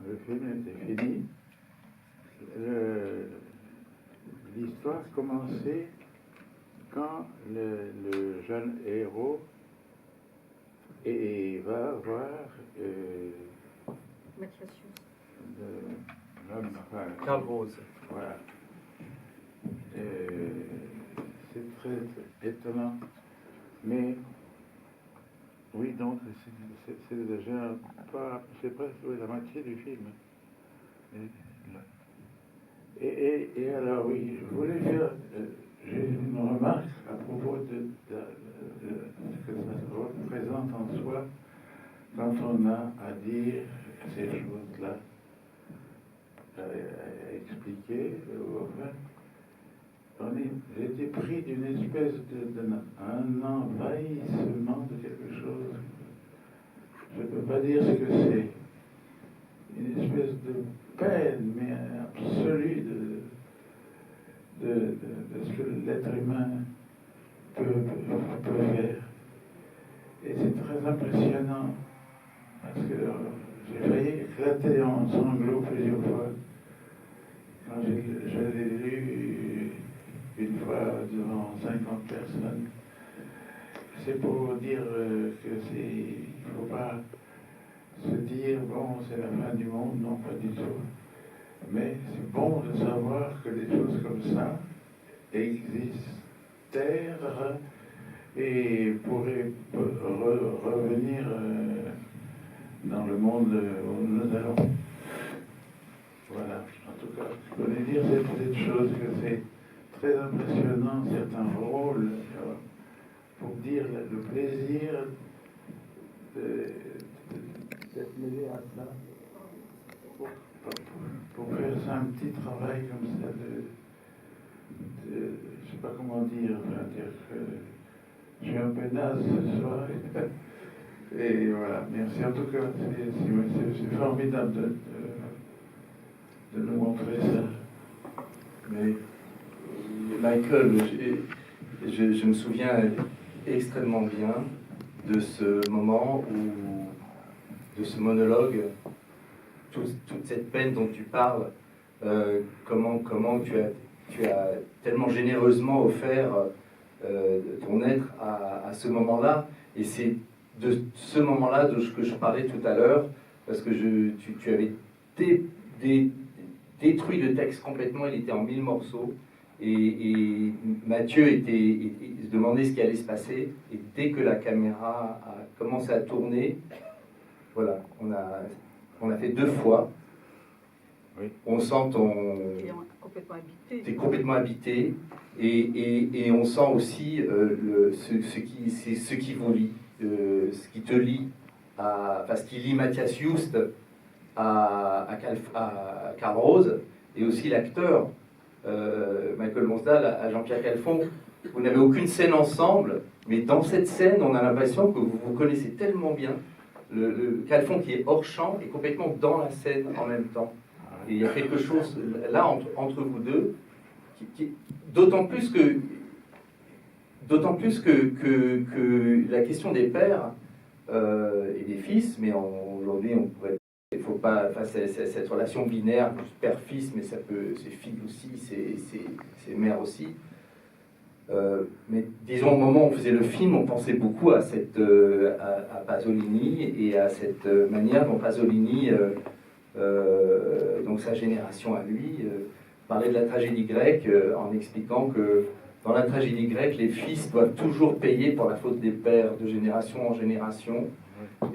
le film était fini. L'histoire commençait quand le jeune héros va voir l'homme, Karl Rose. Voilà. C'est très étonnant. Mais oui, donc c'est déjà pas, c'est presque la moitié du film. Et alors oui, je voulais faire, j'ai une remarque à propos de ce que ça représente en soi quand on a à dire ces choses-là, à expliquer. J'ai été pris d'une espèce un envahissement de quelque chose. Je ne peux pas dire ce que c'est. Une espèce de peine, mais absolue de ce que l'être humain peut faire. Et c'est très impressionnant, parce que j'ai failli éclater en sanglots plusieurs fois. Quand je l'ai lu une fois devant 50 personnes, c'est pour dire il ne faut pas se dire, bon, c'est la fin du monde, non, pas du tout. Mais c'est bon de savoir que des choses comme ça existèrent et pourraient revenir dans le monde où nous allons. Voilà, en tout cas, je voulais dire cette chose que très impressionnant certains rôles pour dire le plaisir d'être mêlé à ça. Pour faire ça, un petit travail comme ça je sais pas comment dire, enfin, dire que je suis un peu naze ce soir. Et voilà, merci en tout cas, c'est formidable de nous montrer ça. Mais Michael, je me souviens extrêmement bien de ce moment de ce monologue, toute cette peine dont tu parles, comment tu as tellement généreusement offert ton être à ce moment-là. Et c'est de ce moment-là que je parlais tout à l'heure, parce que tu avais détruit le texte complètement, il était en 1000 morceaux. Et Mathieu se demandait ce qui allait se passer. Et dès que la caméra a commencé à tourner, voilà, on a fait 2 fois. Oui. On sent t'es complètement habité. Et on sent aussi ce qui vous lie, ce qui te lie, parce qu'il lie Mathias Just à Karl Rose, et aussi l'acteur. Michael Monsdal à Jean-Pierre Calfon. Vous n'avez aucune scène ensemble, mais dans cette scène, on a l'impression que vous vous connaissez tellement bien. Le Calfon qui est hors champ est complètement dans la scène en même temps. Et il y a quelque chose là entre vous deux, d'autant plus que la question des pères et des fils, mais aujourd'hui on pourrait. Il ne faut pas, enfin, cette relation binaire, père-fils, mais c'est fille aussi, c'est mère aussi. Mais disons, au moment où on faisait le film, on pensait beaucoup à Pasolini et à cette manière dont Pasolini, donc sa génération à lui, parlait de la tragédie grecque en expliquant que dans la tragédie grecque, les fils doivent toujours payer pour la faute des pères de génération en génération.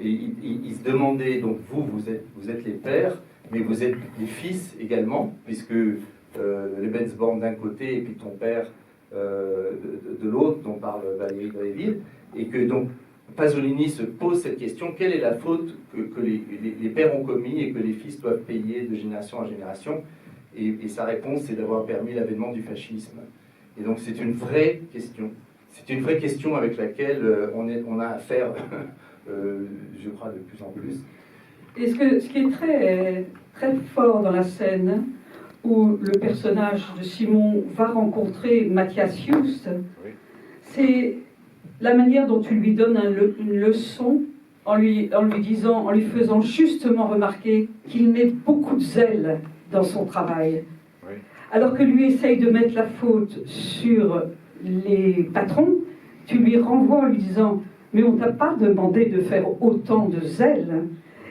Et il se demandait, donc vous êtes les pères, mais vous êtes les fils également, puisque les Bensborn d'un côté et puis ton père de l'autre, dont parle Valérie Gréville, et que donc Pasolini se pose cette question: quelle est la faute que les pères ont commis et que les fils doivent payer de génération en génération? Et sa réponse, c'est d'avoir permis l'avènement du fascisme. Et donc c'est une vraie question. C'est une vraie question avec laquelle on a affaire. Je crois de plus en plus. Et ce qui est très, très fort dans la scène où le personnage de Simon va rencontrer Mathias Just, Oui. c'est la manière dont tu lui donnes une leçon en lui faisant justement remarquer qu'il met beaucoup de zèle dans son travail. Oui. Alors que lui essaye de mettre la faute sur les patrons, tu lui renvoies en lui disant: mais on ne t'a pas demandé de faire autant de zèle,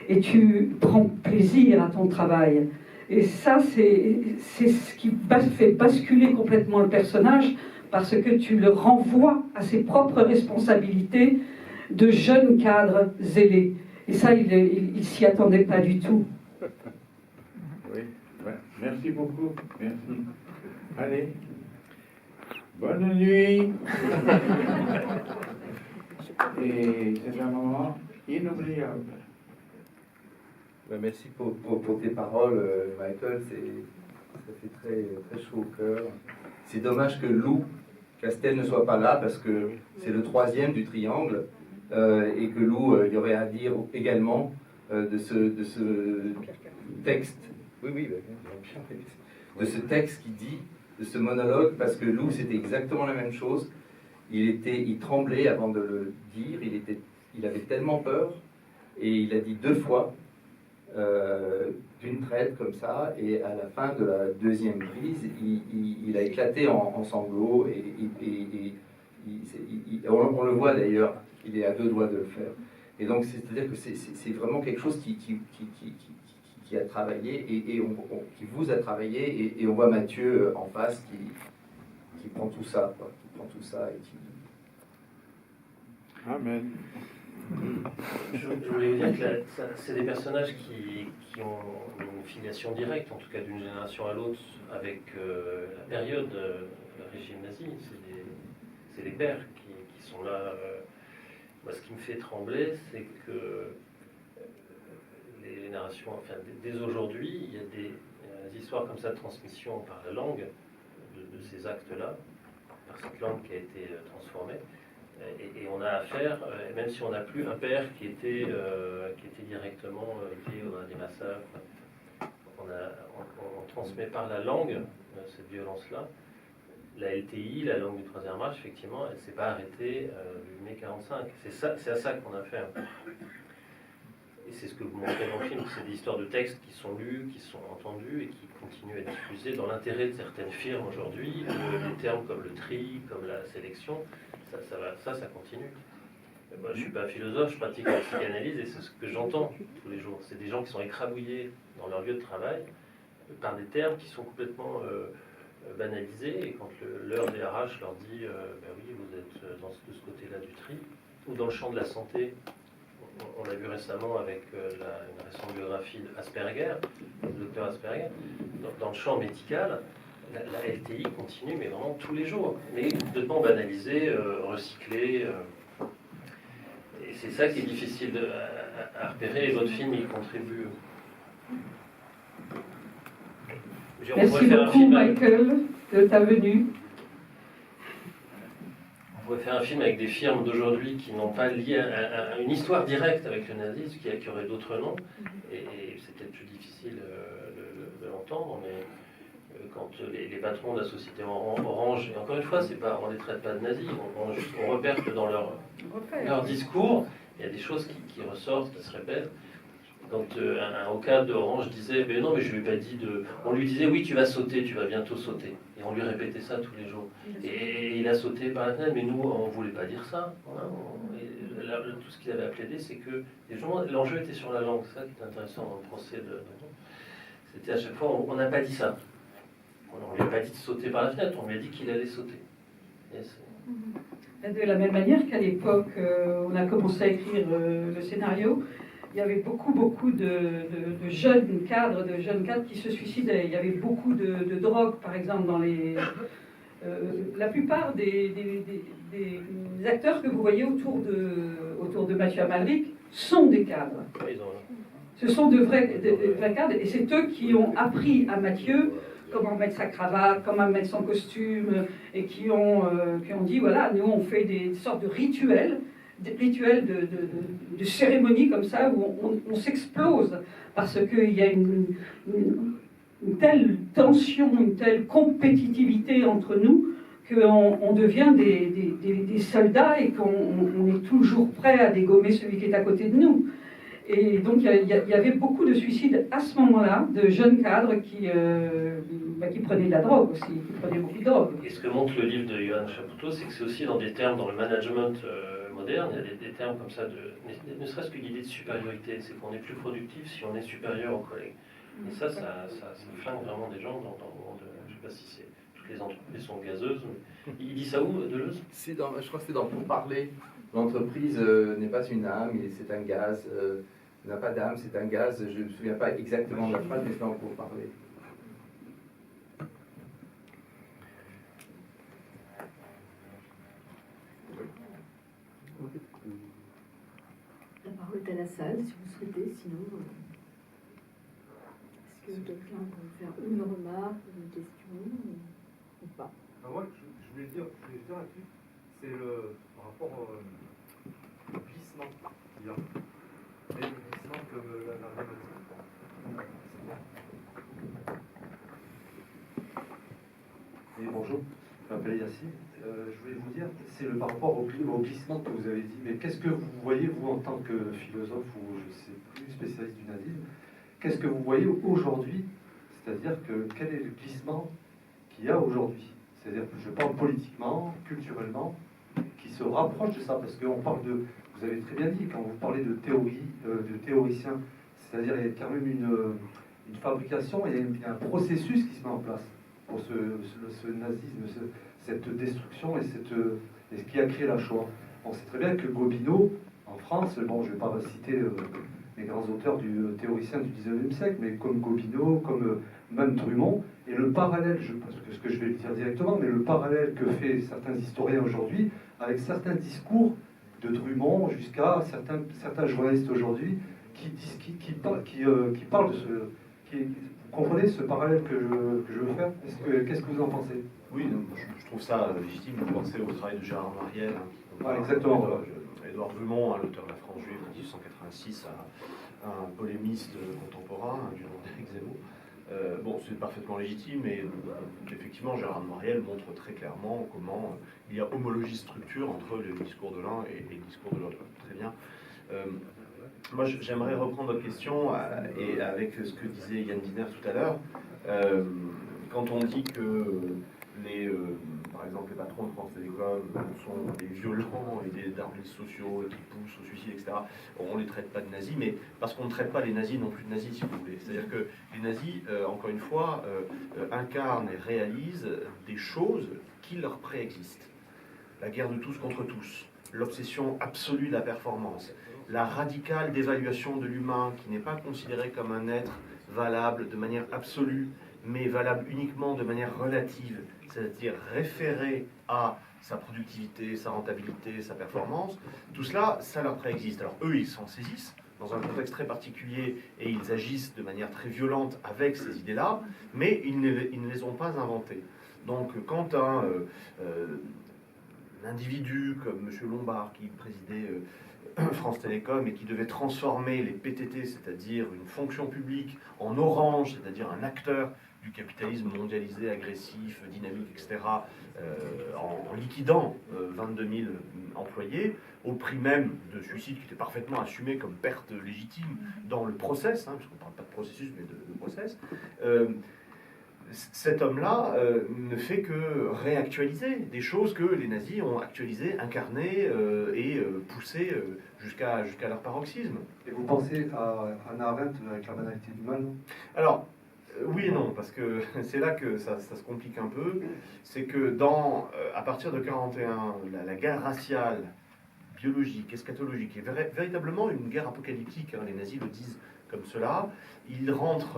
et tu prends plaisir à ton travail. Et ça, c'est ce qui fait basculer complètement le personnage, parce que tu le renvoies à ses propres responsabilités de jeune cadre zélé. Et ça, il s'y attendait pas du tout. Oui, ouais. Merci beaucoup. Merci. Allez. Bonne nuit. Et c'est un moment inoubliable. Merci pour tes paroles, Michael. Ça fait très, très chaud au cœur. C'est dommage que Lou Castel ne soit pas là, parce que c'est le 3e du triangle, et que Lou, il y aurait à dire également de ce texte. Oui, de ce texte qui dit, de ce monologue, parce que Lou, c'était exactement la même chose. Il tremblait avant de le dire, il avait tellement peur, et il a dit 2 fois, d'une traite comme ça, et à la fin de la 2e prise, il a éclaté en sanglots, et on le voit d'ailleurs, il est à 2 doigts de le faire. Et donc c'est-à-dire que c'est vraiment quelque chose qui a travaillé, et qui vous a travaillé, et on voit Mathieu en face qui prend tout ça, quoi, qui prend tout ça et qui... Amen. Je voulais vous dire que c'est des personnages qui ont une filiation directe, en tout cas d'une génération à l'autre, avec la période, régime nazi, c'est les pères qui sont là. Moi, ce qui me fait trembler, c'est que les générations, enfin, dès aujourd'hui, il y a des histoires comme ça de transmission par la langue de ces actes-là, par cette langue qui a été transformée. Et on a affaire, même si on n'a plus un père qui était directement lié à des massacres, on transmet par la langue cette violence-là. La LTI, la langue du Troisième Reich, effectivement, elle ne s'est pas arrêtée le mai 45. C'est à ça qu'on a affaire. Et c'est ce que vous montrez dans le film, c'est des histoires de textes qui sont lus, qui sont entendus et qui continuent à être diffusés dans l'intérêt de certaines firmes aujourd'hui. Des termes comme le tri, comme la sélection, ça continue. Moi, je ne suis pas philosophe, je pratique la psychanalyse et c'est ce que j'entends tous les jours. C'est des gens qui sont écrabouillés dans leur lieu de travail par des termes qui sont complètement banalisés. Et quand leur DRH leur dit ben oui, vous êtes de ce côté-là du tri, ou dans le champ de la santé, on l'a vu récemment avec une récente biographie d'Asperger, le docteur Asperger, dans le champ médical, la LTI continue, mais vraiment tous les jours, mais complètement banalisée, recyclée. Et c'est ça qui est difficile à repérer, et votre film y contribue. Merci beaucoup, Michael, de ta venue. On pourrait faire un film avec des firmes d'aujourd'hui qui n'ont pas lié à une histoire directe avec le nazisme, qui aurait d'autres noms, et c'est peut-être plus difficile de l'entendre, mais quand les patrons de la société Orange, et encore une fois, on ne les traite pas de nazis, on repère que dans leur discours, il y a des choses qui ressortent, qui se répètent. Quand un haut cadre d'Orange disait « mais non, mais je lui ai pas dit de... » On lui disait « oui, tu vas sauter, tu vas bientôt sauter ». Et on lui répétait ça tous les jours. Et il a sauté par la fenêtre, mais nous, on ne voulait pas dire ça. Voilà. Tout ce qu'il avait à plaider, c'est que l'enjeu était sur la langue. C'est ça qui est intéressant dans le procès de... C'était à chaque fois, on n'a pas dit ça. On ne lui a pas dit de sauter par la fenêtre, on lui a dit qu'il allait sauter. De la même manière qu'à l'époque, on a commencé à écrire le scénario, il y avait beaucoup de jeunes cadres qui se suicidaient. Il y avait beaucoup de drogue, par exemple, dans les... la plupart des acteurs que vous voyez autour de Mathieu Amalric sont des cadres. Ce sont de vrais cadres, et c'est eux qui ont appris à Mathieu comment mettre sa cravate, comment mettre son costume, et qui ont dit, voilà, nous on fait des sortes de rituels de cérémonies comme ça, où on s'explose, parce qu'il y a une telle tension, une telle compétitivité entre nous, qu'on devient des soldats et qu'on est toujours prêt à dégommer celui qui est à côté de nous. Et donc il y avait beaucoup de suicides à ce moment-là, de jeunes cadres qui prenaient de la drogue aussi, qui prenaient beaucoup de drogue. Et ce que montre le livre de Johan Chapoutot, c'est que c'est aussi dans des termes, dans le management moderne, il y a des termes comme ça, ne serait-ce que l'idée de supériorité, c'est qu'on est plus productif si on est supérieur aux collègues. Et ça flingue vraiment des gens dans le monde, je ne sais pas si toutes les entreprises sont gazeuses, mais il dit ça où, Deleuze? Je crois que c'est dans Pour parler. L'entreprise n'est pas une âme, c'est un gaz. N'a pas d'âme, c'est un gaz. Je ne me souviens pas exactement de la phrase, mais c'est dans Pour parler. La parole est à la salle, si vous souhaitez, sinon... Est-ce que quelqu'un peut faire une remarque, une question ou pas? Moi, je voulais dire là-dessus, c'est par rapport au glissement qu'il y a. Et le glissement comme la dramatique. Oui, bonjour, je m'appelle Yassine. Je voulais vous dire, c'est par rapport au glissement que vous avez dit. Mais qu'est-ce que vous voyez, vous, en tant que philosophe ou, je ne sais plus, spécialiste du nazisme, qu'est-ce que vous voyez aujourd'hui? C'est-à-dire quel est le glissement qu'il y a aujourd'hui? C'est-à-dire que je parle politiquement, culturellement, qui se rapproche de ça, parce qu'on parle de, vous avez très bien dit, quand vous parlez de théorie, de théoricien, c'est-à-dire il y a quand même une fabrication, il y a un processus qui se met en place pour ce nazisme, cette destruction et ce qui a créé la Shoah. On sait très bien que Gobineau, en France, bon, je ne vais pas citer les grands auteurs théoriciens du 19e siècle, mais comme Gobineau, comme même Drummond. Et le parallèle, parce que ce que je vais le dire directement, mais le parallèle que fait certains historiens aujourd'hui avec certains discours de Drummond jusqu'à certains journalistes aujourd'hui qui parlent de ce... vous comprenez ce parallèle que je veux faire? Qu'est-ce que vous en pensez? Oui, je trouve ça légitime de penser au travail de Gérard Mariel. Exactement. Édouard Drummond, l'auteur de La France juive en 1886, un polémiste contemporain du nom d'Éric Zemmour. Bon, c'est parfaitement légitime, et effectivement, Gérard Mariel montre très clairement comment il y a homologie de structure entre le discours de l'un et le discours de l'autre. Très bien. Moi, j'aimerais reprendre votre question et avec ce que disait Yann Diner tout à l'heure. Quand on dit que par exemple, les patrons de France Télécom sont des violents et des darwinistes sociaux qui poussent au suicide, etc. On ne les traite pas de nazis, mais parce qu'on ne traite pas les nazis non plus de nazis, si vous voulez. C'est-à-dire que les nazis, encore une fois, incarnent et réalisent des choses qui leur préexistent. La guerre de tous contre tous, l'obsession absolue de la performance, la radicale dévaluation de l'humain qui n'est pas considéré comme un être valable de manière absolue, mais valable uniquement de manière relative, c'est-à-dire référé à sa productivité, sa rentabilité, sa performance. Tout cela, ça leur préexiste. Alors eux, ils s'en saisissent dans un contexte très particulier et ils agissent de manière très violente avec ces idées-là, mais ils ne les ont pas inventées. Donc quand un individu comme M. Lombard, qui présidait France Télécom et qui devait transformer les PTT, c'est-à-dire une fonction publique, en Orange, c'est-à-dire un acteur du capitalisme mondialisé, agressif, dynamique, etc., en liquidant 22 000 employés, au prix même de suicide qui était parfaitement assumé comme perte légitime dans le process, parce qu'on ne parle pas de processus, mais de process, cet homme-là ne fait que réactualiser des choses que les nazis ont actualisées, incarnées et poussées jusqu'à leur paroxysme. Et vous pensez à Hannah Arendt avec la banalité du mal? Alors, oui et non, parce que c'est là que ça se complique un peu. C'est que à partir de 1941, la guerre raciale, biologique, eschatologique, est véritablement une guerre apocalyptique, les nazis le disent comme cela. Ils rentrent,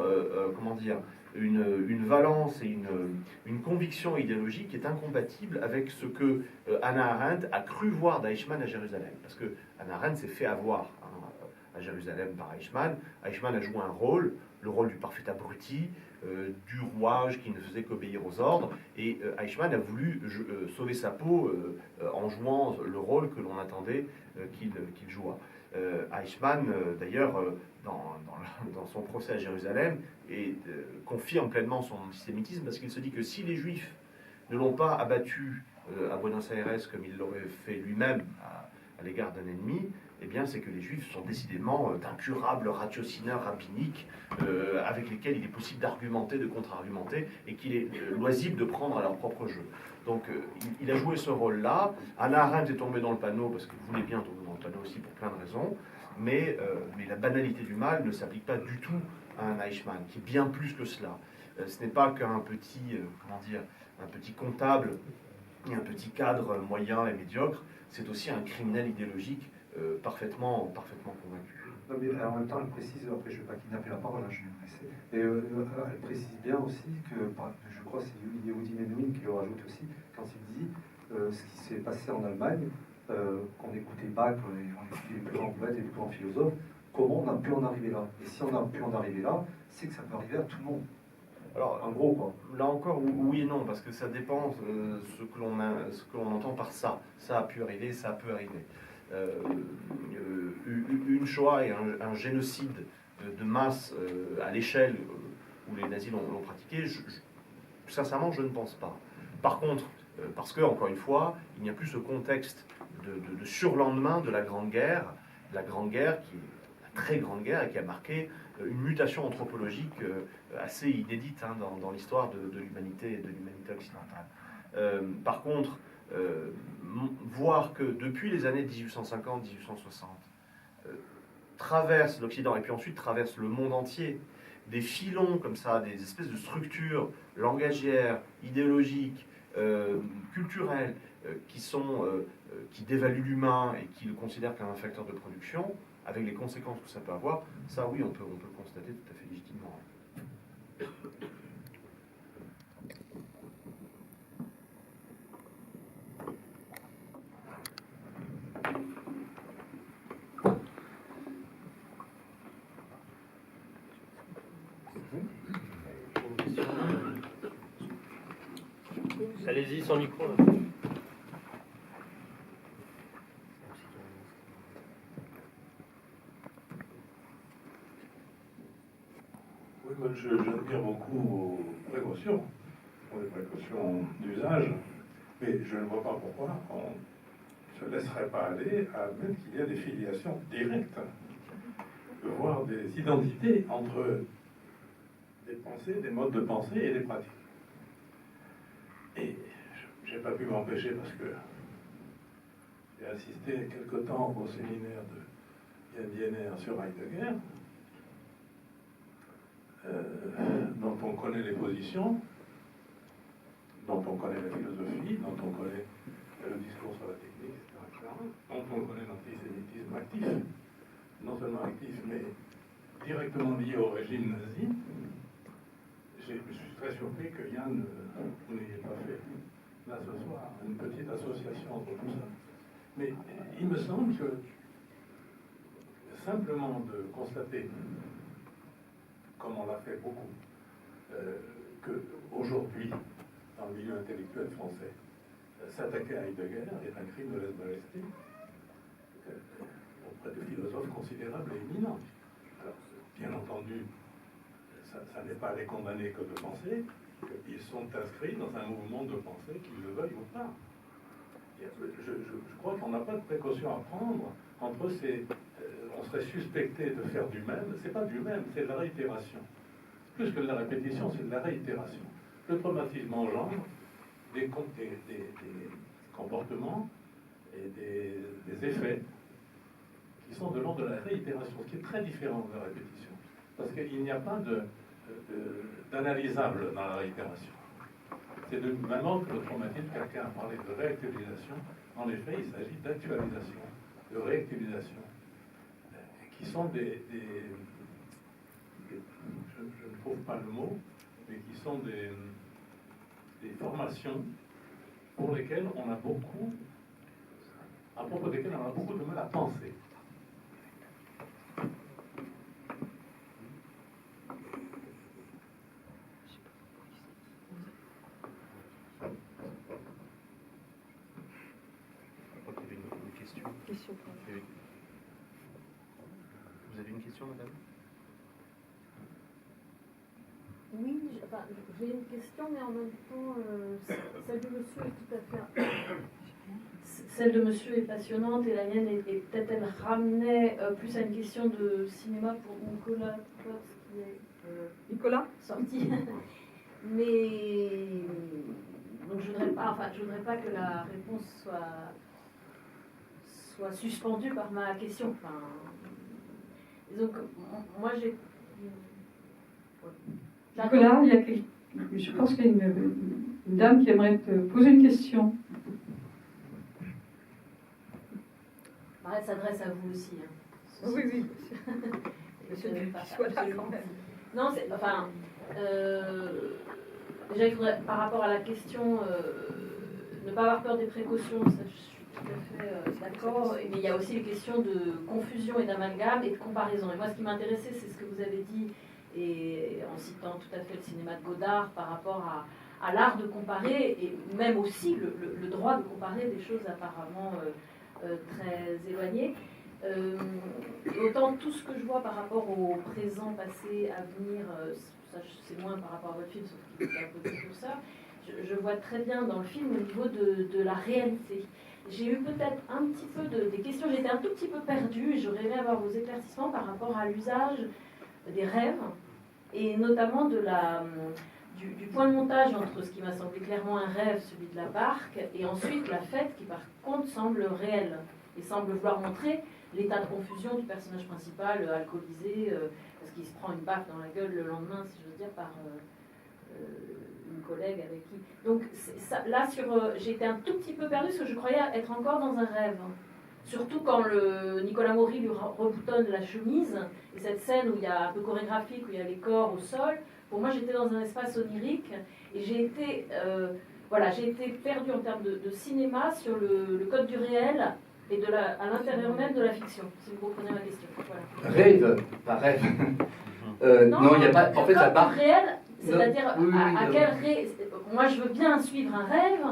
une valence et une conviction idéologique qui est incompatible avec ce que Hannah Arendt a cru voir d'Eichmann à Jérusalem. Parce que Hannah Arendt s'est fait avoir à Jérusalem par Eichmann. Eichmann a joué un rôle, le rôle du parfait abruti, du rouage qui ne faisait qu'obéir aux ordres. Et Eichmann a voulu sauver sa peau en jouant le rôle que l'on attendait qu'il jouât. Eichmann, d'ailleurs, dans son procès à Jérusalem, confirme pleinement son antisémitisme parce qu'il se dit que si les Juifs ne l'ont pas abattu à Buenos Aires comme il l'aurait fait lui-même à l'égard d'un ennemi, eh bien c'est que les Juifs sont décidément d'incurables ratiocineurs rabbiniques avec lesquels il est possible d'argumenter, de contre-argumenter et qu'il est loisible de prendre à leur propre jeu. Donc il a joué ce rôle-là. Hannah Arendt est tombée dans le panneau parce qu'il voulait bien tomber dans le panneau aussi pour plein de raisons, mais la banalité du mal ne s'applique pas du tout à un Eichmann, qui est bien plus que cela. Ce n'est pas qu'un petit, un petit comptable et un petit cadre moyen et médiocre, c'est aussi un criminel idéologique parfaitement convaincu. Non, mais en même temps, elle précise, après je ne vais pas kidnapper la parole, je vais presser, mais elle précise bien aussi que, je crois que c'est Yehudi Menuhin qui le rajoute aussi, quand il dit ce qui s'est passé en Allemagne, qu'on écoutait Bach, on écoutait les plus grands poètes et les plus grands philosophes, comment on a pu en arriver là? Et si on a pu en arriver là, c'est que ça peut arriver à tout le monde. Alors, en gros, quoi. Là encore, oui et non, parce que ça dépend ce que l'on entend par ça. Ça a pu arriver, ça peut arriver. Une Shoah et un génocide de masse à l'échelle où les nazis l'ont pratiqué, sincèrement, je ne pense pas. Par contre, parce que, encore une fois, il n'y a plus ce contexte de surlendemain de la Grande Guerre, la très Grande Guerre, et qui a marqué une mutation anthropologique assez inédite dans l'histoire de l'humanité occidentale. Par contre, voir que depuis les années 1850-1860, traverse l'Occident et puis ensuite traverse le monde entier, des filons comme ça, des espèces de structures langagières, idéologiques, culturelles, qui dévaluent l'humain et qui le considèrent comme un facteur de production, avec les conséquences que ça peut avoir, ça oui, on peut le constater tout à fait légitimement. Allez-y, sans micro. Là. Oui, moi j'admire beaucoup vos précautions, les précautions d'usage, mais je ne vois pas pourquoi on ne se laisserait pas aller à admettre qu'il y a des filiations directes, voire des identités entre des pensées, des modes de pensée et des pratiques. Et je n'ai pas pu m'empêcher parce que j'ai assisté quelque temps au séminaire de Yann Diener sur Heidegger, dont on connaît les positions, dont on connaît la philosophie, dont on connaît le discours sur la technique, etc., dont on connaît l'antisémitisme actif, non seulement actif, mais directement lié au régime nazi. Je suis très surpris que Yann, vous n'ayez pas fait là ce soir une petite association entre tout ça. Mais il me semble que simplement de constater, comme on l'a fait beaucoup, qu'aujourd'hui, dans le milieu intellectuel français, s'attaquer à Heidegger est un crime de lèse-majesté auprès de philosophes considérables et éminents. Alors, bien entendu, ça n'est pas à les condamner que de penser, qu'ils sont inscrits dans un mouvement de pensée, qu'ils le veuillent ou pas. Je crois qu'on n'a pas de précaution à prendre entre ces... on serait suspecté de faire du même. C'est pas du même, c'est de la réitération. Plus que de la répétition, c'est de la réitération. Le traumatisme engendre des comportements et des effets qui sont de l'ordre de la réitération, ce qui est très différent de la répétition. Parce qu'il n'y a pas d'analysable dans la réitération. C'est de même ordre que le traumatisme, quelqu'un a parlé de réactualisation. En effet, il s'agit d'actualisation, de réactualisation, qui sont je ne trouve pas le mot, mais qui sont des formations pour lesquelles on a beaucoup, à propos desquelles on a beaucoup de mal à penser. Vous avez une question, madame? Oui, j'ai une question, mais en même temps, celle de monsieur est tout à fait... Celle de monsieur est passionnante et la mienne est peut-être elle ramenait plus à une question de cinéma pour Nicolas Klotz qui est Nicolas sorti. Mais donc je voudrais pas que la réponse soit suspendue par ma question. Enfin, donc moi j'ai... Nicolas, je pense qu'il y a une dame qui aimerait te poser une question. Elle s'adresse à vous aussi. Hein. Oui, oui. Monsieur ne pas soit là quand même. Non, c'est... Enfin... déjà, il faudrait, par rapport à la question, ne pas avoir peur des précautions, ça, je suis tout à fait d'accord. Mais il y a aussi les questions de confusion et d'amalgame et de comparaison. Et moi, ce qui m'intéressait, c'est ce que vous avez dit, et en citant tout à fait le cinéma de Godard par rapport à l'art de comparer, et même aussi le droit de comparer des choses apparemment très éloignées. Autant tout ce que je vois par rapport au présent, passé, avenir, ça c'est moins par rapport à votre film, sauf qu'il est un peu tout ça, je vois très bien dans le film au niveau de la réalité. J'ai eu peut-être un petit peu des questions, j'étais un tout petit peu perdue et j'aurais aimé avoir vos éclaircissements par rapport à l'usage des rêves et notamment du point de montage entre ce qui m'a semblé clairement un rêve, celui de la barque, et ensuite la fête qui par contre semble réelle et semble vouloir montrer l'état de confusion du personnage principal, alcoolisé, parce qu'il se prend une baffe dans la gueule le lendemain, si j'ose dire, par une collègue avec qui... Donc ça, là, j'ai été un tout petit peu perdue, parce que je croyais être encore dans un rêve. Surtout quand Nicolas Maury lui reboutonne la chemise, et cette scène où il y a un peu chorégraphique, où il y a les corps au sol, pour moi j'étais dans un espace onirique, et j'ai été perdue en termes de cinéma sur le code du réel, et à l'intérieur même de la fiction, si vous comprenez ma question. Voilà. Rêve, pas rêve. Non, il n'y a pas. En fait, la barque. Réel, c'est-à-dire oui, à quel rêve. Moi, je veux bien suivre un rêve,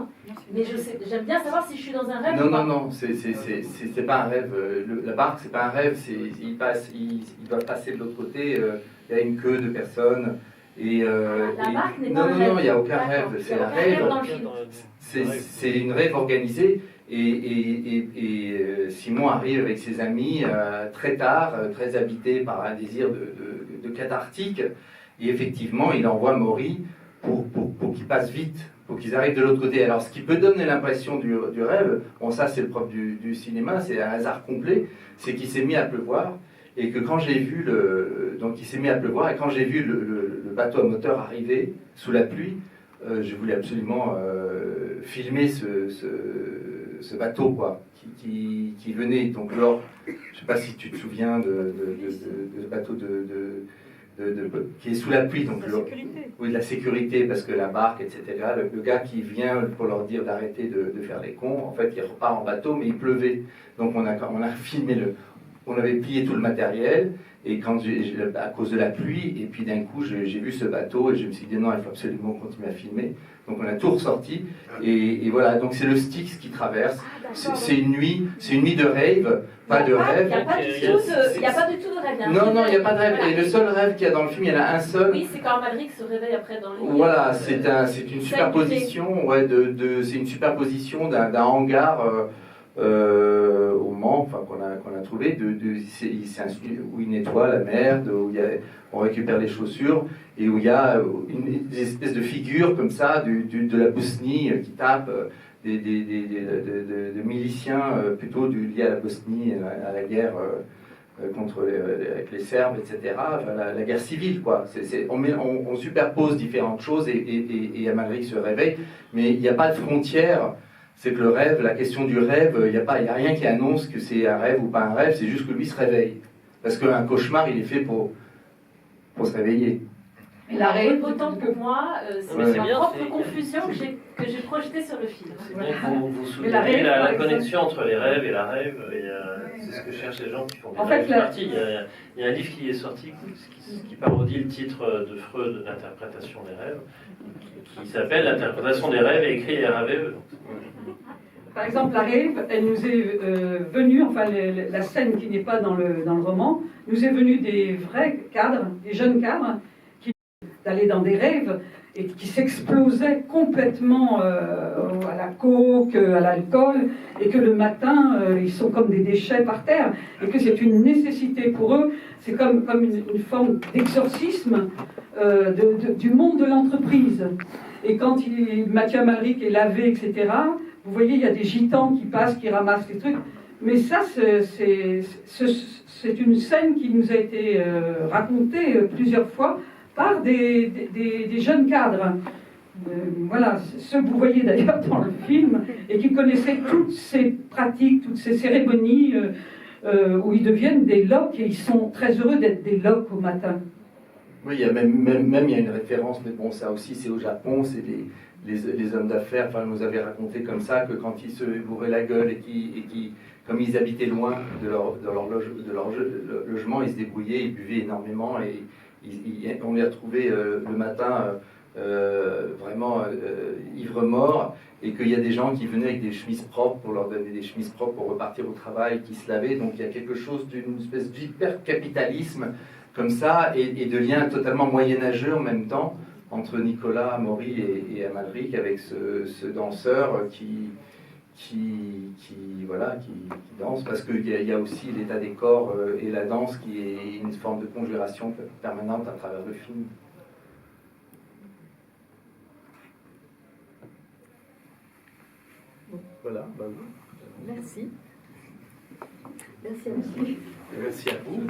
mais j'aime bien savoir si je suis dans un rêve. Non, non, non, c'est pas un rêve. La barque, c'est pas un rêve. Ils doivent passer de l'autre côté. Il y a une queue de personnes. Et, la barque n'est pas un rêve. Non, il n'y a aucun rêve. C'est un rêve. C'est une rêve organisée. Et Simon arrive avec ses amis très tard, très habité par un désir de cathartique. Et effectivement, il envoie Maury pour qu'ils passent vite, pour qu'ils arrivent de l'autre côté. Alors, ce qui peut donner l'impression du rêve, bon, ça c'est le propre du cinéma, c'est un hasard complet, c'est qu'il s'est mis à pleuvoir. Et que quand j'ai vu donc il s'est mis à pleuvoir, et quand j'ai vu le bateau à moteur arriver sous la pluie, je voulais absolument filmer ce bateau, quoi, qui venait. Donc, Laure, je ne sais pas si tu te souviens de ce bateau qui est sous la pluie. Donc, la sécurité. Oui, de la sécurité, parce que la barque, etc. Le gars qui vient pour leur dire d'arrêter de faire les cons, en fait, il repart en bateau, mais il pleuvait. Donc, on a filmé on avait plié tout le matériel, et à cause de la pluie, et puis d'un coup, j'ai vu ce bateau, et je me suis dit non, il faut absolument continuer à filmer. Donc on a tout ressorti, et voilà, donc c'est le Styx qui traverse. C'est une nuit de rêve, pas de rêve. Il n'y a pas du tout de rêve. Non, il n'y a pas de rêve. Et le seul rêve qu'il y a dans le film, il y en a un seul. Oui, c'est quand Malric se réveille après dans le lit. Voilà, c'est une superposition, c'est une superposition d'un hangar au Mans, enfin qu'on a trouvé, où il nettoie la merde, où on récupère les chaussures, et où il y a des espèces de figures comme ça de la Bosnie qui tapent, de miliciens plutôt liés à la Bosnie, à la guerre avec les Serbes, etc. Enfin, la guerre civile, quoi. On superpose différentes choses, et Amalric se réveille, mais il n'y a pas de frontière. C'est que le rêve, la question du rêve, il n'y a rien qui annonce que c'est un rêve ou pas un rêve, c'est juste que lui se réveille. Parce qu'un cauchemar, il est fait pour se réveiller. Mais la rêve, autant pour moi, c'est ma propre confusion que j'ai projetée sur le film. C'est bien que vous soulevez la connexion entre les rêves et la rêve, c'est ce que cherchent les gens qui font des rêves parties. Il y a un livre qui est sorti qui parodie le titre de Freud, L'interprétation des rêves, qui s'appelle L'interprétation des rêves et écrit RAVE. Par exemple, la rêve, elle nous est venue, enfin la scène qui n'est pas dans le roman, nous est venue des vrais cadres, des jeunes cadres, qui allaient dans des rêves et qui s'explosaient complètement à la coke, à l'alcool, et que le matin, ils sont comme des déchets par terre, et que c'est une nécessité pour eux, c'est comme une forme d'exorcisme du monde de l'entreprise. Et quand Mathieu Amalric est lavé, etc., vous voyez, il y a des gitans qui passent, qui ramassent les trucs. Mais ça, c'est une scène qui nous a été racontée plusieurs fois par des jeunes cadres. Voilà, ceux que vous voyez d'ailleurs dans le film, et qui connaissaient toutes ces pratiques, toutes ces cérémonies, où ils deviennent des locs, et ils sont très heureux d'être des locs au matin. Oui, il y a même il y a une référence, mais bon, ça aussi c'est au Japon, c'est les hommes d'affaires, enfin, nous avaient raconté comme ça, que quand ils se bourraient la gueule et qui comme ils habitaient loin de leur logement, ils se débrouillaient, ils buvaient énormément, et on les retrouvait le matin vraiment ivres-morts, et qu'il y a des gens qui venaient avec des chemises propres pour leur donner des chemises propres pour repartir au travail, qui se lavaient. Donc il y a quelque chose d'une espèce d'hyper-capitalisme comme ça, et de liens totalement moyenâgeux en même temps, entre Nicolas Maury et Amalric, avec ce danseur qui danse, parce qu'il y a aussi l'état des corps et la danse qui est une forme de conjuration permanente à travers le film. Voilà, bah oui. Merci. Merci à vous. Merci à vous.